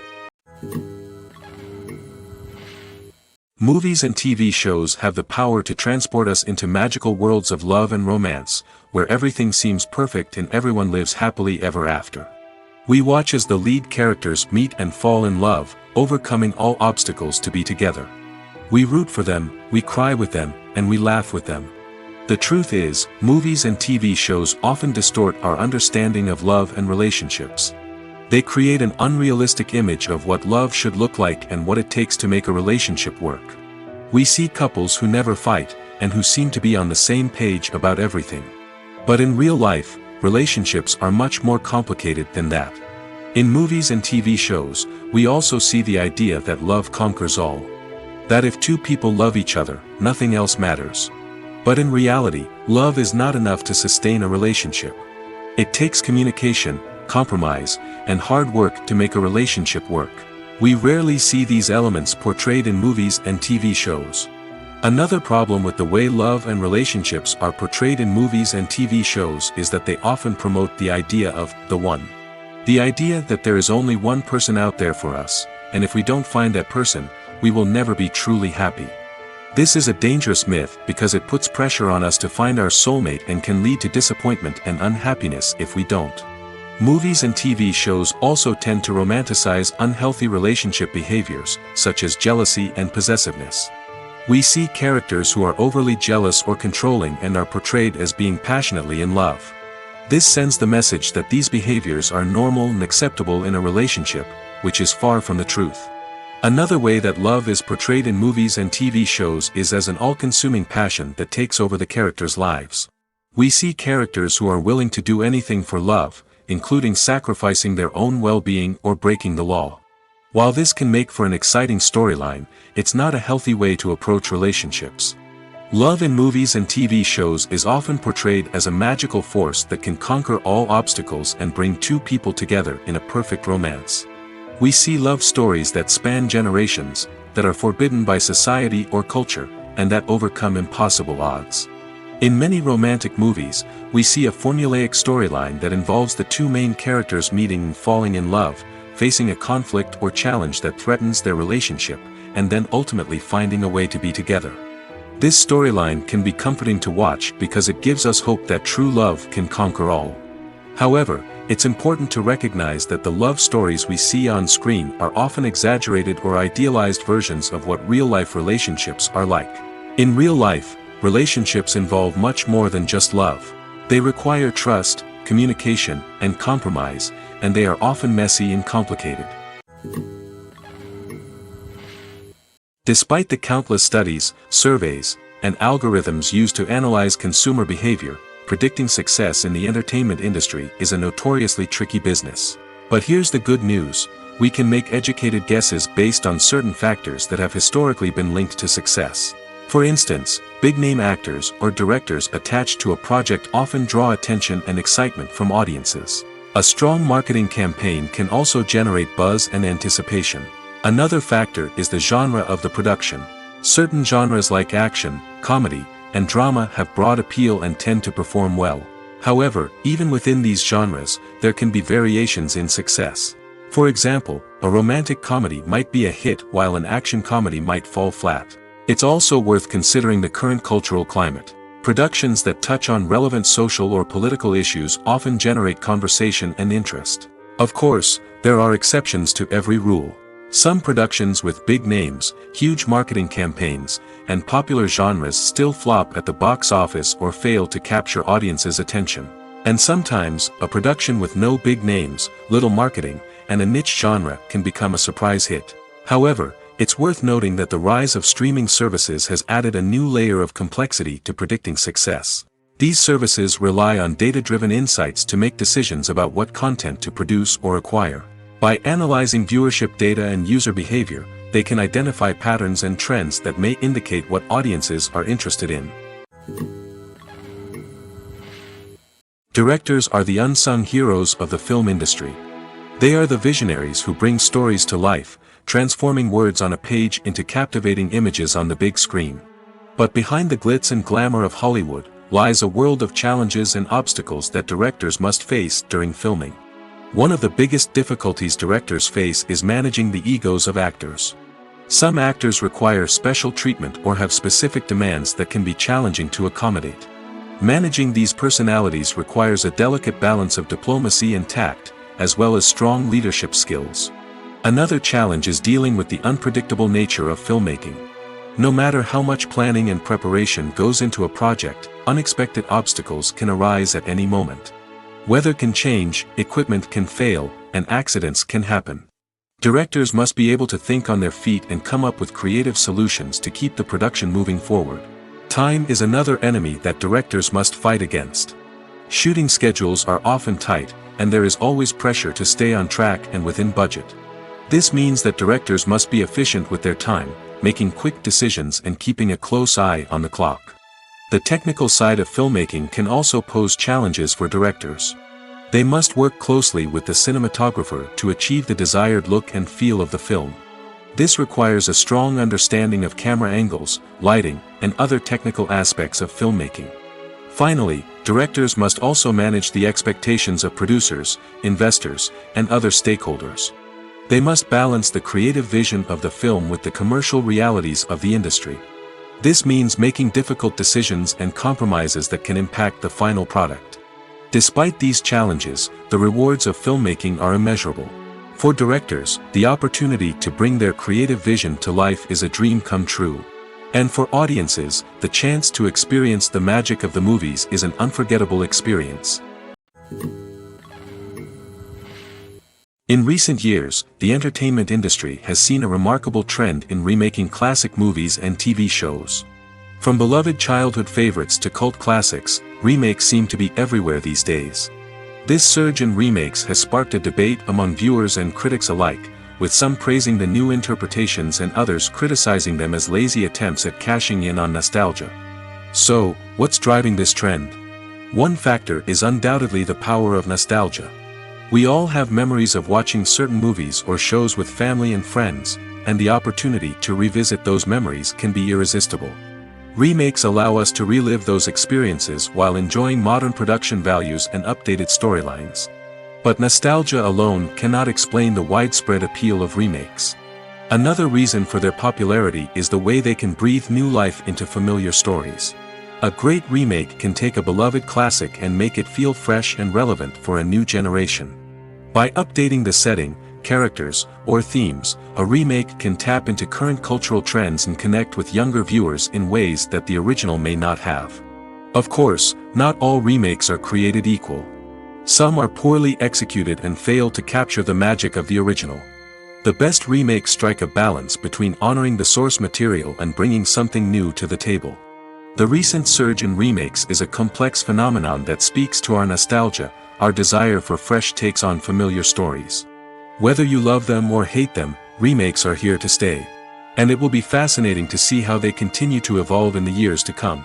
Movies and TV shows have the power to transport us into magical worlds of love and romance, where everything seems perfect and everyone lives happily ever after. We watch as the lead characters meet and fall in love, overcoming all obstacles to be together. We root for them, we cry with them, and we laugh with them. The truth is, movies and TV shows often distort our understanding of love and relationships. They create an unrealistic image of what love should look like and what it takes to make a relationship work. We see couples who never fight, and who seem to be on the same page about everything. But in real life, relationships are much more complicated than that. In movies and TV shows, we also see the idea that love conquers all. That if two people love each other, nothing else matters. But in reality, love is not enough to sustain a relationship. It takes communication, compromise, and hard work to make a relationship work. We rarely see these elements portrayed in movies and TV shows. Another problem with the way love and relationships are portrayed in movies and TV shows is that they often promote the idea of the one. The idea that there is only one person out there for us, and if we don't find that person, we will never be truly happy. This is a dangerous myth because it puts pressure on us to find our soulmate and can lead to disappointment and unhappiness if we don't. Movies and TV shows also tend to romanticize unhealthy relationship behaviors, such as jealousy and possessiveness. We see characters who are overly jealous or controlling and are portrayed as being passionately in love. This sends the message that these behaviors are normal and acceptable in a relationship, which is far from the truth. Another way that love is portrayed in movies and TV shows is as an all-consuming passion that takes over the characters' lives. We see characters who are willing to do anything for love, including sacrificing their own well-being or breaking the law. While this can make for an exciting storyline, it's not a healthy way to approach relationships. Love in movies and TV shows is often portrayed as a magical force that can conquer all obstacles and bring two people together in a perfect romance. We see love stories that span generations, that are forbidden by society or culture, and that overcome impossible odds. In many romantic movies, we see a formulaic storyline that involves the two main characters meeting and falling in love, facing a conflict or challenge that threatens their relationship, and then ultimately finding a way to be together. This storyline can be comforting to watch because it gives us hope that true love can conquer all. However, it's important to recognize that the love stories we see on screen are often exaggerated or idealized versions of what real-life relationships are like. In real life, relationships involve much more than just love. They require trust, communication, and compromise, and they are often messy and complicated. Despite the countless studies, surveys, and algorithms used to analyze consumer behavior, predicting success in the entertainment industry is a notoriously tricky business. But here's the good news: we can make educated guesses based on certain factors that have historically been linked to success. For instance, big-name actors or directors attached to a project often draw attention and excitement from audiences. A strong marketing campaign can also generate buzz and anticipation. Another factor is the genre of the production. Certain genres like action, comedy, and drama have broad appeal and tend to perform well. However, even within these genres, there can be variations in success. For example, a romantic comedy might be a hit while an action comedy might fall flat. It's also worth considering the current cultural climate. Productions that touch on relevant social or political issues often generate conversation and interest. Of course, there are exceptions to every rule. Some productions with big names, huge marketing campaigns, and popular genres still flop at the box office or fail to capture audiences' attention. And sometimes, a production with no big names, little marketing, and a niche genre can become a surprise hit. However, it's worth noting that the rise of streaming services has added a new layer of complexity to predicting success. These services rely on data-driven insights to make decisions about what content to produce or acquire. By analyzing viewership data and user behavior, they can identify patterns and trends that may indicate what audiences are interested in. Directors are the unsung heroes of the film industry. They are the visionaries who bring stories to life, transforming words on a page into captivating images on the big screen. But behind the glitz and glamour of Hollywood lies a world of challenges and obstacles that directors must face during filming. One of the biggest difficulties directors face is managing the egos of actors. Some actors require special treatment or have specific demands that can be challenging to accommodate. Managing these personalities requires a delicate balance of diplomacy and tact, as well as strong leadership skills. Another challenge is dealing with the unpredictable nature of filmmaking. No matter how much planning and preparation goes into a project, unexpected obstacles can arise at any moment. Weather can change, equipment can fail, and accidents can happen. Directors must be able to think on their feet and come up with creative solutions to keep the production moving forward. Time is another enemy that directors must fight against. Shooting schedules are often tight, and there is always pressure to stay on track and within budget. This means that directors must be efficient with their time, making quick decisions and keeping a close eye on the clock. The technical side of filmmaking can also pose challenges for directors. They must work closely with the cinematographer to achieve the desired look and feel of the film. This requires a strong understanding of camera angles, lighting, and other technical aspects of filmmaking. Finally, directors must also manage the expectations of producers, investors, and other stakeholders. They must balance the creative vision of the film with the commercial realities of the industry. This means making difficult decisions and compromises that can impact the final product. Despite these challenges, the rewards of filmmaking are immeasurable. For directors, the opportunity to bring their creative vision to life is a dream come true. And for audiences, the chance to experience the magic of the movies is an unforgettable experience. In recent years, the entertainment industry has seen a remarkable trend in remaking classic movies and TV shows. From beloved childhood favorites to cult classics, remakes seem to be everywhere these days. This surge in remakes has sparked a debate among viewers and critics alike, with some praising the new interpretations and others criticizing them as lazy attempts at cashing in on nostalgia. So, what's driving this trend? One factor is undoubtedly the power of nostalgia. We all have memories of watching certain movies or shows with family and friends, and the opportunity to revisit those memories can be irresistible. Remakes allow us to relive those experiences while enjoying modern production values and updated storylines. But nostalgia alone cannot explain the widespread appeal of remakes. Another reason for their popularity is the way they can breathe new life into familiar stories. A great remake can take a beloved classic and make it feel fresh and relevant for a new generation. By updating the setting, characters, or themes, a remake can tap into current cultural trends and connect with younger viewers in ways that the original may not have. Of course, not all remakes are created equal. Some are poorly executed and fail to capture the magic of the original. The best remakes strike a balance between honoring the source material and bringing something new to the table. The recent surge in remakes is a complex phenomenon that speaks to our nostalgia, our desire for fresh takes on familiar stories. Whether you love them or hate them, remakes are here to stay. And it will be fascinating to see how they continue to evolve in the years to come.